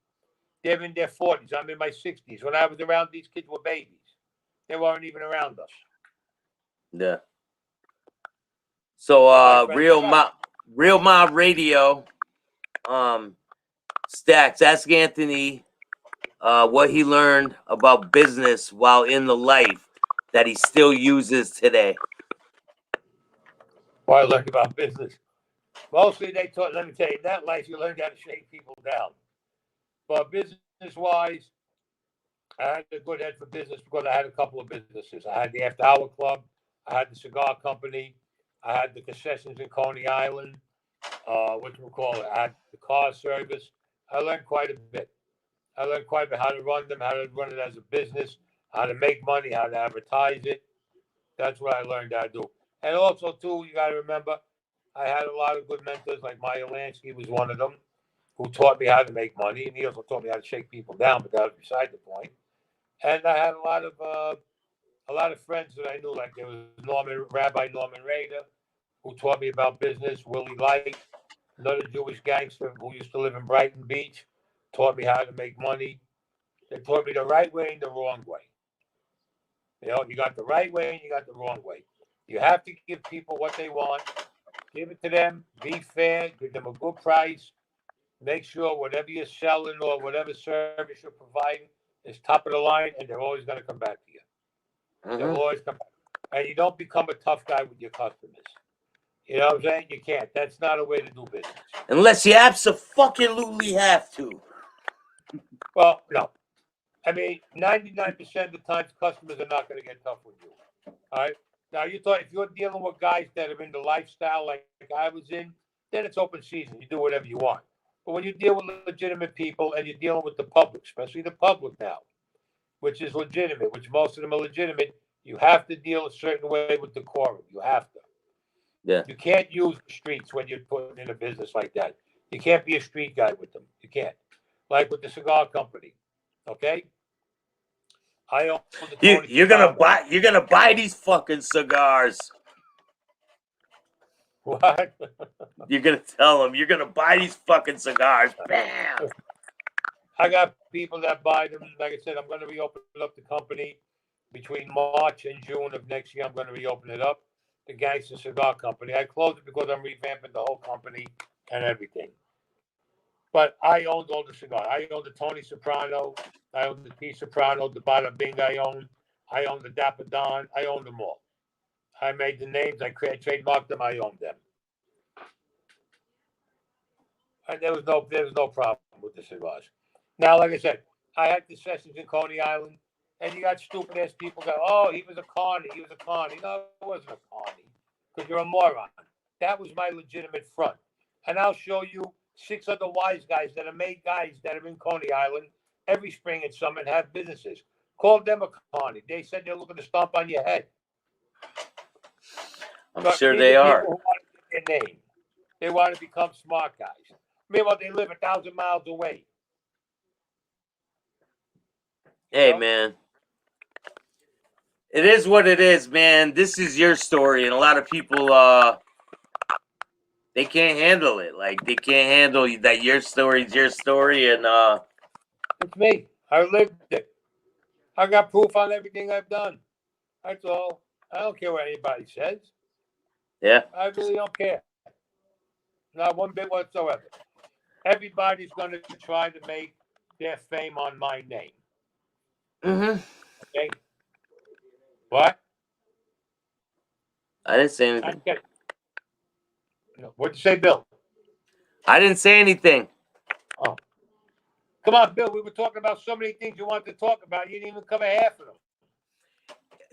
They're in their 40s. I'm in my 60s. When I was around, these kids were babies. They weren't even around us. Yeah. So Real Mob Radio, Staxx, ask Anthony what he learned about business while in the life that he still uses today. What I learned about business. Mostly they taught, let me tell you, in that life you learn how to shake people down. But business-wise, I had a good head for business because I had a couple of businesses. I had the After Hour Club. I had the cigar company. I had the concessions in Coney Island. What you call it? I had the car service. I learned quite a bit. I learned quite a bit how to run them, how to run it as a business, how to make money, how to advertise it. That's what I learned how to do. And also, too, you got to remember, I had a lot of good mentors, like Maya Lansky was one of them, who taught me how to make money, and he also taught me how to shake people down. But that was beside the point. And I had a lot of friends that I knew, like there was Rabbi Norman Rader, who taught me about business. Willie Light, another Jewish gangster who used to live in Brighton Beach, taught me how to make money. They taught me the right way and the wrong way. You know, you got the right way and you got the wrong way. You have to give people what they want. Give it to them. Be fair. Give them a good price. Make sure whatever you're selling or whatever service you're providing is top of the line, and they're always going to come back to you. They'll always come back. And you don't become a tough guy with your customers. You know what I'm saying? You can't. That's not a way to do business. Unless you absolutely have to. Well, no. I mean, 99% of the times, customers are not going to get tough with you. All right. Now, if you're dealing with guys that are in the lifestyle like I was in, then it's open season. You do whatever you want. But when you deal with legitimate people and you're dealing with the public, especially the public now, which is legitimate, which most of them are legitimate, you have to deal a certain way with decorum. You have to. Yeah. You can't use the streets when you're putting in a business like that. You can't be a street guy with them. You can't. Like with the cigar company. Okay? I own the Tony You're gonna buy these fucking cigars. What? You're gonna tell them you're gonna buy these fucking cigars. Bam. I got people that buy them. Like I said, I'm going to reopen up the company between March and June of next year. I'm going to reopen it up, the Gangster Cigar Company. I closed it because I'm revamping the whole company and everything. But I owned all the cigars. I owned the Tony Soprano. I owned the T Soprano, the Bada Bing I owned the Dapper Don. I owned them all. I made the names. I trademarked them. I owned them. And there was no problem with the cigars. Now, like I said, I had the sessions in Coney Island, and you got stupid ass people go, "Oh, he was a carny. He was a carny." No, it wasn't a carny, because you're a moron. That was my legitimate front, and I'll show you 6 other wise guys that are made guys that are in Coney Island every spring and summer and have businesses. Call them a carny. They said they're looking to stomp on your head. I'm sure they are. People who want to get their name. They want to become smart guys. Meanwhile, they live 1,000 miles away. Hey, man. It is what it is, man. This is your story, and a lot of people, they can't handle it. Like, they can't handle that your story is your story, and it's me. I lived it. I got proof on everything I've done. That's all. I don't care what anybody says. Yeah. I really don't care. Not one bit whatsoever. Everybody's going to try to make their fame on my name. Mm-hmm. Okay? What? I didn't say anything. What'd you say, Bill? I didn't say anything. Oh. Come on, Bill. We were talking about so many things you wanted to talk about. You didn't even cover half of them.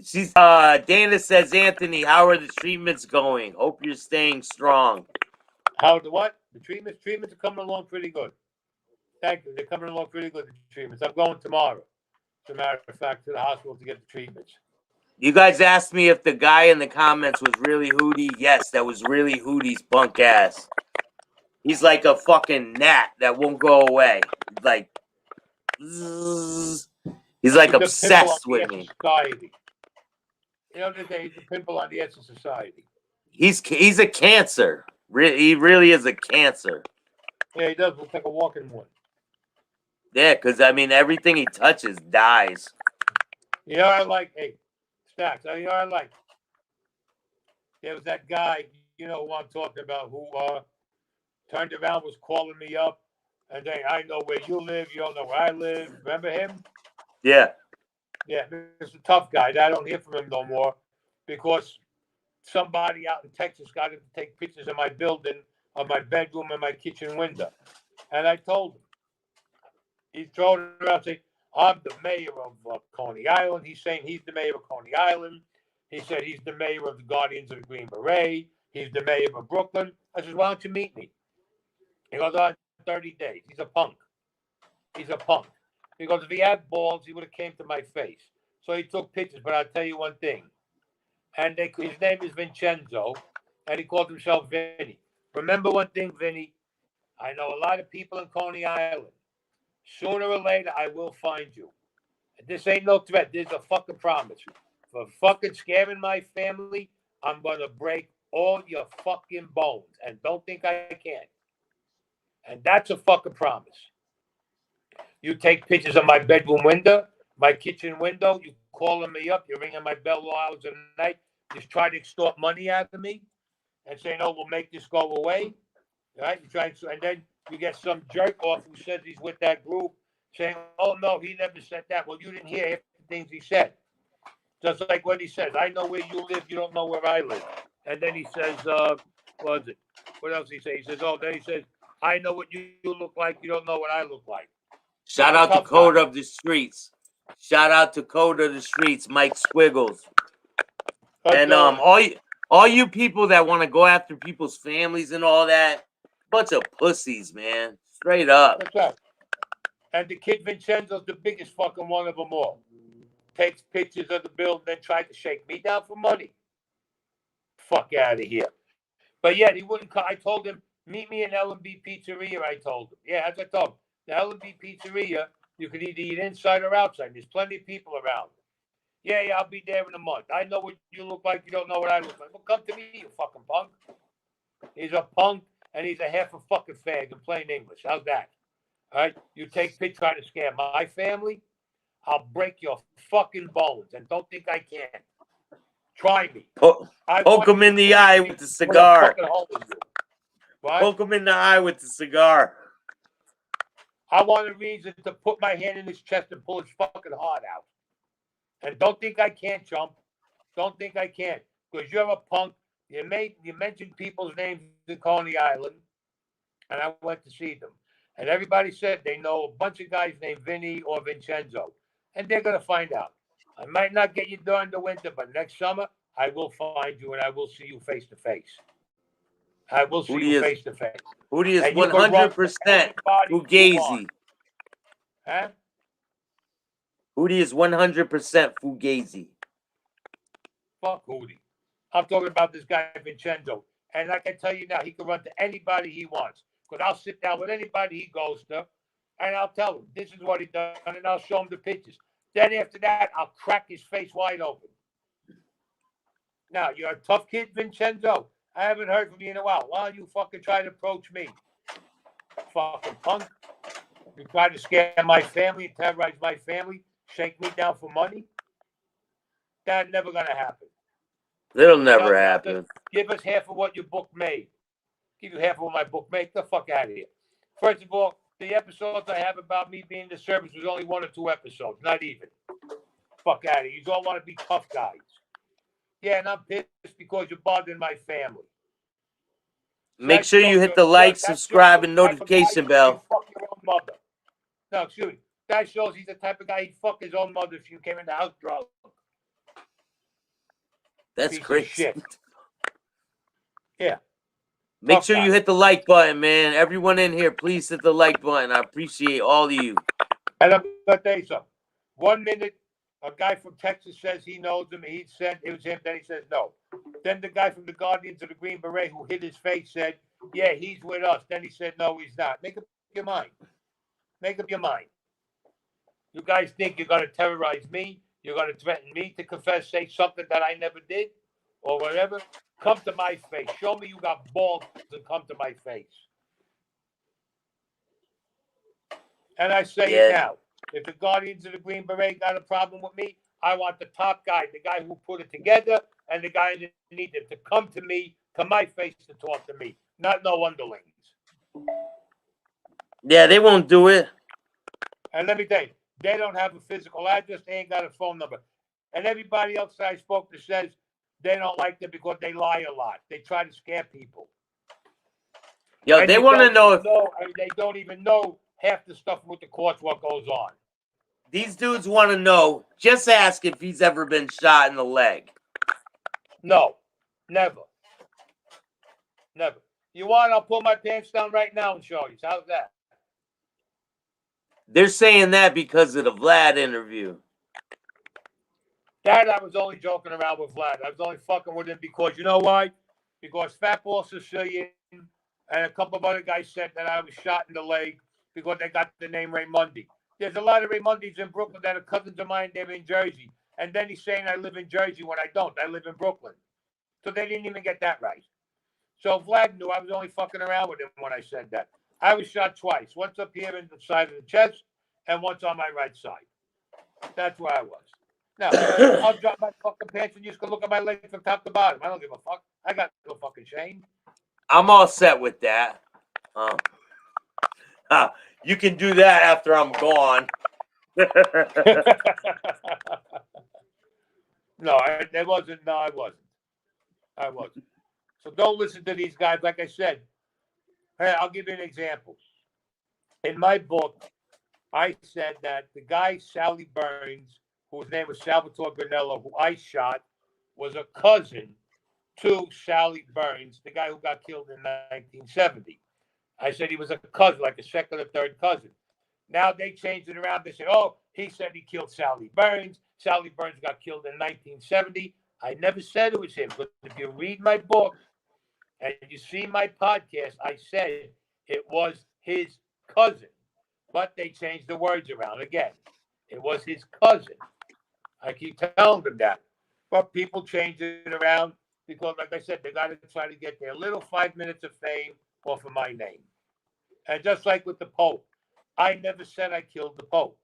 She's Dana says, Anthony, how are the treatments going? Hope you're staying strong. How the what? The treatments are coming along pretty good. Thank you. They're coming along pretty good, the treatments. I'm going tomorrow, as a matter of fact, to the hospital to get the treatments. You guys asked me if the guy in the comments was really Hootie. Yes, that was really Hootie's punk ass. He's like a fucking gnat that won't go away. Like, he's like obsessed with me. Society. You know, he's a pimple on the edge of society. He's a cancer. He really is a cancer. Yeah, he does look like a walking one. Yeah, because, I mean, everything he touches dies. You know what I like? Hey, Staxx, you know what I like? There was that guy, you know who I'm talking about, who turned around, was calling me up, and saying, I know where you live, you don't know where I live. Remember him? Yeah. Yeah, he's a tough guy. I don't hear from him no more because somebody out in Texas got him to take pictures of my building, of my bedroom and my kitchen window. And I told him. He's throwing around saying, I'm the mayor of Coney Island. He's saying he's the mayor of Coney Island. He said he's the mayor of the Guardians of the Green Beret. He's the mayor of Brooklyn. I says, why don't you meet me? He goes, on 30 days. He's a punk. He's a punk. He goes, if he had balls, he would have came to my face. So he took pictures, but I'll tell you one thing. And his name is Vincenzo, and he called himself Vinny. Remember one thing, Vinny. I know a lot of people in Coney Island. Sooner or later, I will find you. This ain't no threat. This is a fucking promise. For fucking scaring my family, I'm going to break all your fucking bones. And don't think I can't. And that's a fucking promise. You take pictures of my bedroom window, my kitchen window. You calling me up. You're ringing my bell all hours of the night. Just try to extort money out of me and say, no, we'll make this go away. Right? You try and then you get some jerk off who says he's with that group saying, oh, no, he never said that. Well, you didn't hear half the things he said. Just like when he says, I know where you live, you don't know where I live. And then he says, what is it? What else he say? He says, then he says, I know what you look like, you don't know what I look like. Shout out to Code of the Streets. Shout out to Code of the Streets, Mike Squiggles. And all you people that want to go after people's families and all that, bunch of pussies, man. Straight up. That's right. And the kid Vincenzo's the biggest fucking one of them all. Takes pictures of the building, then tried to shake me down for money. Fuck out of here. But yet he wouldn't come. I told him, meet me in L&B Pizzeria, I told him. Yeah, as I told him. The L&B Pizzeria, you can either eat inside or outside. There's plenty of people around. Yeah, I'll be there in a month. I know what you look like. You don't know what I look like. Well, come to me, you fucking punk. He's a punk, and he's a half a fucking fag in plain English. How's that? All right? You take pictures trying to scam my family, I'll break your fucking bones. And don't think I can. Try me. Poke him in the eye with the cigar. Poke him in the eye with the cigar. I want a reason to put my hand in his chest and pull his fucking heart out. And don't think I can't, chump. Don't think I can't. Because you're a punk. You mentioned people's names in Coney Island. And I went to see them. And everybody said they know a bunch of guys named Vinny or Vincenzo. And they're going to find out. I might not get you during the winter, but next summer, I will find you and I will see you face to face. I will see you face to face. Hootie is 100% Fugazi. Huh? Hootie is 100% Fugazi. Fuck Hootie. I'm talking about this guy, Vincenzo. And I can tell you now, he can run to anybody he wants. Because I'll sit down with anybody he goes to, and I'll tell him, this is what he done, and I'll show him the pictures. Then after that, I'll crack his face wide open. Now, you're a tough kid, Vincenzo. I haven't heard from you in a while. Why don't you fucking try to approach me? Fucking punk. You try to scare my family, terrorize my family, shake me down for money? That's never going to happen. It'll never happen. Give us half of what your book made. Give you half of what my book made. Get the fuck out of here. First of all, the episodes I have about me being in the service was only 1 or 2 episodes. Not even. Fuck out of here. You all want to be tough guys. Yeah, and I'm pissed because you're bothering my family. Make sure you hit the like, subscribe, and notification bell. Fuck your own mother. No, excuse me. That shows he's the type of guy he'd fuck his own mother if you came in the house drunk. That's crazy. Yeah. Make sure you hit the like button, man. Everyone in here, please hit the like button. I appreciate all of you. And I'm going to tell you something. 1 minute, a guy from Texas says he knows him. He said it was him. Then he says no. Then the guy from the Guardians of the Green Beret who hid his face said, yeah, he's with us. Then he said, no, he's not. Make up your mind. Make up your mind. You guys think you're going to terrorize me? You're going to threaten me to confess, say something that I never did or whatever? Come to my face. Show me you got balls and come to my face. And I say it now. If the Guardians of the Green Beret got a problem with me, I want the top guy, the guy who put it together, and the guy underneath him to come to me, to my face, to talk to me. Not no underlings. Yeah, they won't do it. And let me tell you, they don't have a physical address. They ain't got a phone number. And everybody else that I spoke to says they don't like them because they lie a lot. They try to scare people. Yo, they want to know if... They don't even know half the stuff with the courts, what goes on. These dudes want to know, just ask if he's ever been shot in the leg. No, never. Never. You want? I'll pull my pants down right now and show you. How's that? They're saying that because of the Vlad interview. That I was only joking around with Vlad. I was only fucking with him because you know why? Because Fatball Sicilian and a couple of other guys said that I was shot in the leg because they got the name Raimondi. There's a lot of Raimondis in Brooklyn that are cousins of mine. They're in Jersey. And then he's saying I live in Jersey when I don't. I live in Brooklyn. So they didn't even get that right. So Vlad knew I was only fucking around with him when I said that. I was shot twice. Once up here in the side of the chest and once on my right side. That's where I was. Now, I'll drop my fucking pants and you just go look at my leg from top to bottom. I don't give a fuck. I got no fucking shame. I'm all set with that. You can do that after I'm gone. No, I wasn't. No, I wasn't. I wasn't. So don't listen to these guys. Like I said, hey, I'll give you an example. In my book, I said that the guy, Sally Burns, whose name was Salvatore Granello, who I shot, was a cousin to Sally Burns, the guy who got killed in 1970. I said he was a cousin, like a second or third cousin. Now they changed it around. They said, oh, he said he killed Sally Burns. Sally Burns got killed in 1970. I never said it was him. But if you read my book and you see my podcast, I said it was his cousin. But they changed the words around again. It was his cousin. I keep telling them that. But people change it around because, like I said, they got to try to get their little 5 minutes of fame off of my name. And just like with the Pope, I never said I killed the Pope.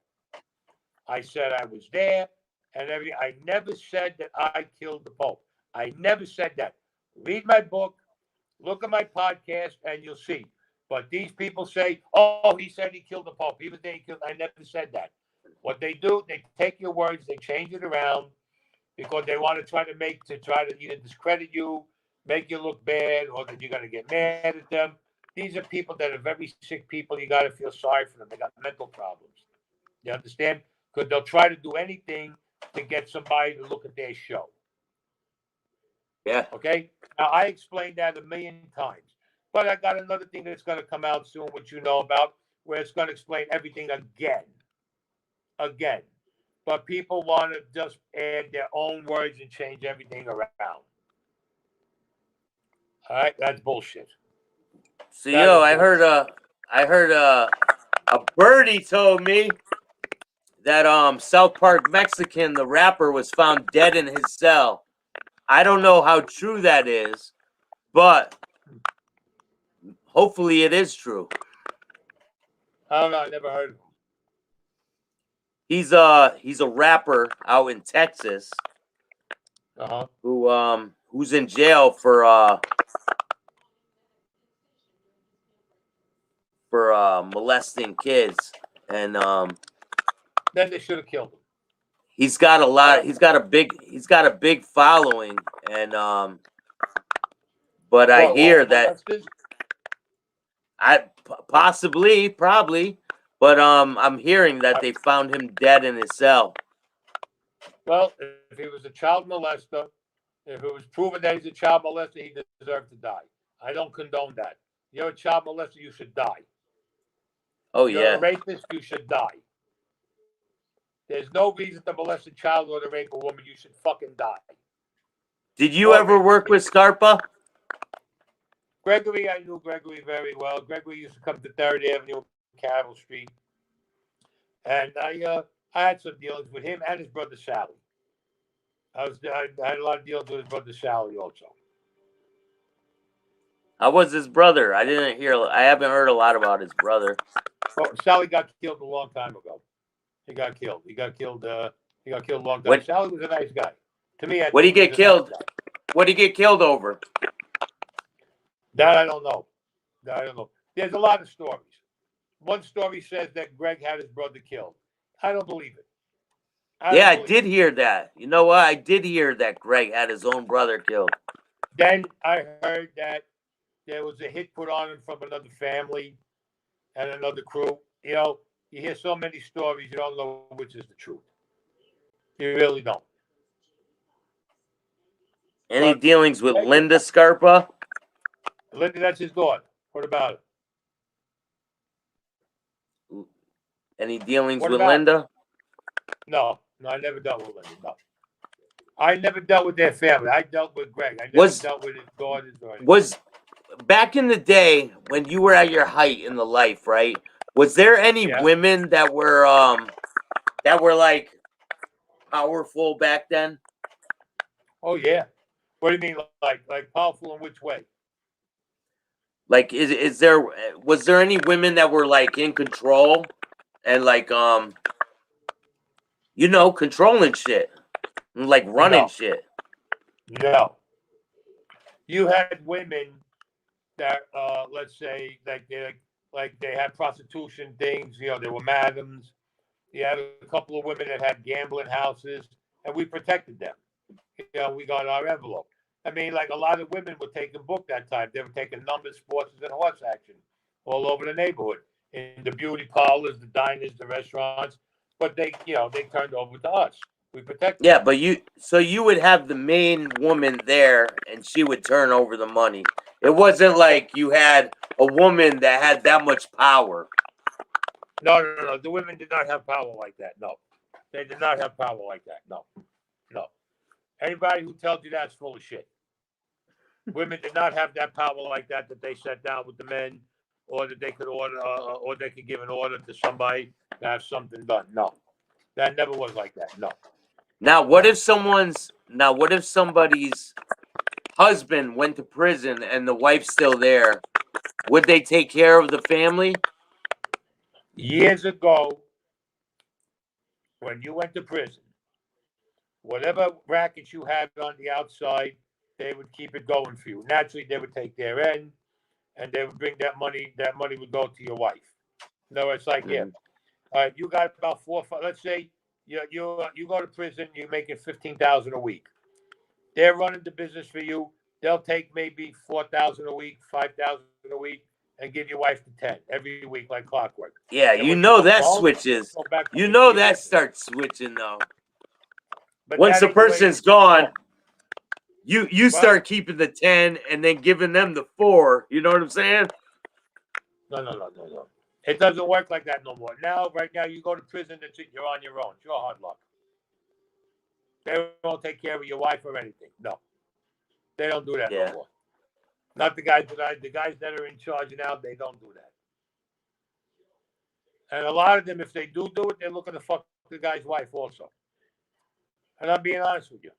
I said I was there and everything. I never said that I killed the Pope. I never said that. Read my book, look at my podcast, and you'll see. But these people say, oh, he said he killed the Pope. He was there, he killed. I never said that. What they do, they take your words, they change it around because they want to try to either discredit you, make you look bad, or that you're going to get mad at them. These are people that are very sick people. You got to feel sorry for them. They got mental problems. You understand? Because they'll try to do anything to get somebody to look at their show. Yeah. Okay? Now, I explained that a million times. But I got another thing that's going to come out soon, which you know about, where it's going to explain everything again. Again. But people want to just add their own words and change everything around. All right? That's bullshit. So, yo, I heard a birdie told me that South Park Mexican, the rapper, was found dead in his cell. I don't know how true that is, but hopefully it is true. I don't know. I never heard of him. He's a rapper out in Texas who's in jail for molesting kids, and then they should have killed him. He's got a lot. He's got a big following, and but I hear that probably, but I'm hearing that they found him dead in his cell. Well, if he was a child molester, if it was proven that he's a child molester, he deserved to die. I don't condone that. You're a child molester, you should die. Oh, You're yeah. a rapist, you should die. There's no reason to molest a child or to rape a woman. You should fucking die. Did you ever work with Scarpa? Gregory, I knew Gregory very well. Gregory used to come to 3rd Avenue, Carroll Street. And I had some dealings with him and his brother Sally. I had a lot of dealings with his brother Sally also. How was his brother? I haven't heard a lot about his brother. Well, Sally got killed a long time ago. He got killed a long time. Sally was a nice guy. To me, what did he get killed? What did he get killed over? That I don't know. There's a lot of stories. One story says that Greg had his brother killed. I don't believe it. I did hear that. You know what? I did hear that Greg had his own brother killed. Then I heard that there was a hit put on him from another family and another crew. You know, you hear so many stories, you don't know which is the truth. You really don't. Any dealings with Linda Scarpa? Linda, that's his daughter. What about it? Any dealings What with about it? Linda? No, I never dealt with Linda. No, I never dealt with their family. I dealt with Greg. I never Was dealt with his daughters or anything. was back in the day when you were at your height in the life, right? Was there any Yeah. women that were like powerful back then? Oh yeah. What do you mean, like powerful in which way? Like, was there any women that were like in control and like controlling shit and like running No, shit? no. You had women that, let's say, like they had prostitution things. You know, they were madams. You had a couple of women that had gambling houses, and we protected them. You know, we got our envelope. I mean, like a lot of women were taking book that time. They were taking numbers, sports, and horse action all over the neighborhood, in the beauty parlors, the diners, the restaurants. But they turned over to us. We protected Yeah, them. but you would have the main woman there, and she would turn over the money. It wasn't like you had a woman that had that much power. No. The women did not have power like that. No, they did not have power like that. No. Anybody who tells you that's full of shit. Women did not have that power like that they sat down with the men, or that they could order, or they could give an order to somebody to have something done. No, that never was like that. No. Now, what if somebody's husband went to prison and the wife's still there? Would they take care of the family? Years ago, when you went to prison, whatever rackets you had on the outside, they would keep it going for you. Naturally, they would take their end, and they would bring that money. That money would go to your wife. No, it's like here. All right, you got about 4 or 5. Let's say you go to prison. You're making 15,000 a week. They're running the business for you. They'll take maybe 4,000 a week, 5,000 a week, and give your wife the 10 every week like clockwork. Yeah, And you when know go that home, switches. go back You home know to your that business. starts switching though. But Once that the ain't the way it person's is gone, anymore. you What? start keeping the 10 and then giving them the 4. You know what I'm saying? No. It doesn't work like that no more. Right now, you go to prison, that's it. You're on your own. It's your hard luck. They won't take care of your wife or anything. No, they don't do that Yeah. no more. Not the guys that are in charge now. They don't do that. And a lot of them, if they do it, they're looking to fuck the guy's wife also. And I'm being honest with you.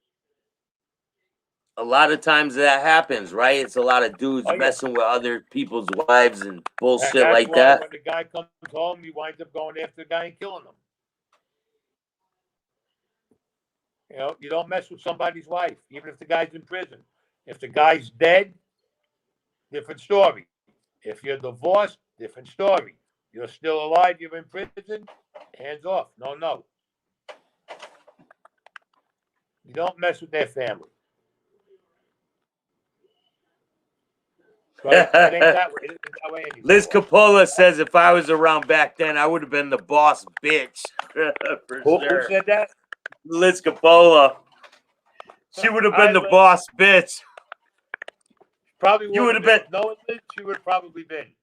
A lot of times that happens, right? It's a lot of dudes Oh yeah. messing with other people's wives and And bullshit that's like why that. when the guy comes home, he winds up going after the guy and killing him. You know, you don't mess with somebody's wife, even if the guy's in prison. If the guy's dead, different story. If you're divorced, different story. You're still alive, you're in prison, hands off. No. You don't mess with their family. But it ain't that way. It isn't that way anymore. Liz Coppola says if I was around back then, I would have been the boss bitch. For Who sure. said that? Liz Coppola. She would have been the boss bitch. Probably You would have been. No, she would have probably been.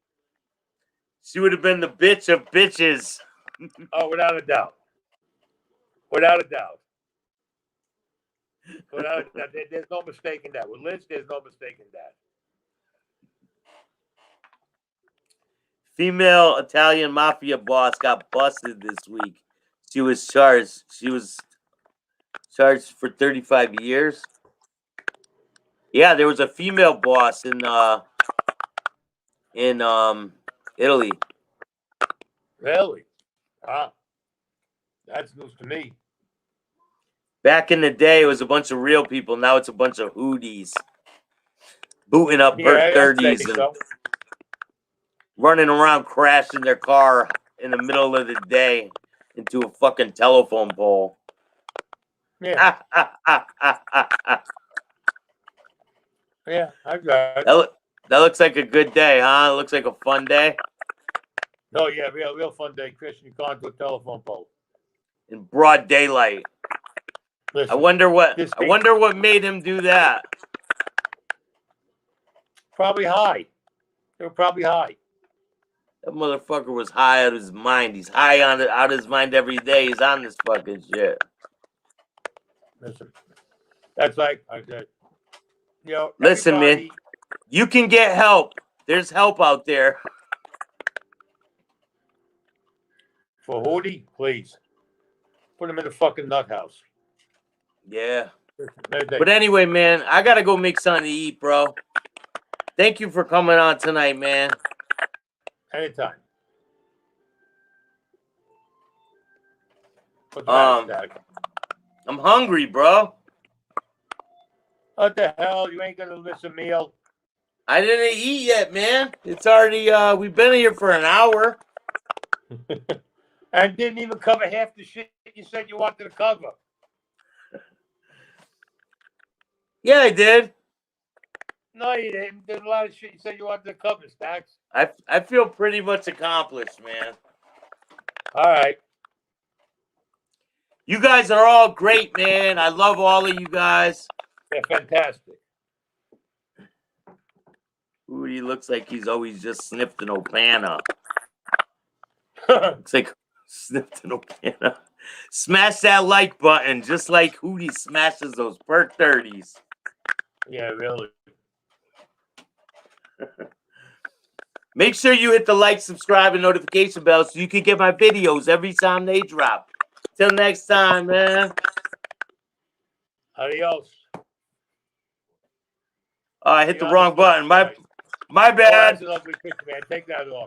She would have been the bitch of bitches. Oh, without a doubt. Without a doubt. There's no mistaking that. With Liz, there's no mistaking that. Female Italian mafia boss got busted this week. She was charged for 35 years. Yeah, there was a female boss in Italy. Really? Ah, that's news to me. Back in the day, it was a bunch of real people. Now it's a bunch of hoodies booting up Burt 30s and running around crashing their car in the middle of the day into a fucking telephone pole. Yeah. Yeah, I got it. That looks like a good day, huh? It looks like a fun day. Oh yeah, real fun day, Christian. You gone to a telephone pole In broad daylight. Listen, I wonder what made him do that. probably high. They were probably high. That motherfucker was high out of his mind. He's high on it, out of his mind every day. He's on this fucking shit. Listen, that's like I said. You know, Listen, man. everybody- You can get help. There's help out there. For Hootie, please. Put him in the fucking nut house. Yeah. They- But anyway, man, I gotta go make something to eat, bro. Thank you for coming on tonight, man. Anytime. What's that, Staxx? I'm hungry, bro. What the hell? You ain't gonna miss a meal. I didn't eat yet, man. It's already we've been here for an hour. And didn't even cover half the shit you said you wanted to cover. Yeah, I did. No, you didn't. There's a lot of shit you said you wanted to cover, Staxx. I feel pretty much accomplished, man. All right. You guys are all great, man. I love all of you guys. They're fantastic. Ooh, he looks like he's always just sniffed an Opana. Looks like sniffed an Opana. Smash that like button, just like Hootie smashes those perk 30s. Yeah, really. Make sure you hit the like, subscribe, and notification bell so you can get my videos every time they drop. Till next time, man. Adios. Oh, I hit the Adios. wrong button. My Oh, bad. that's an ugly picture, man. Take that off.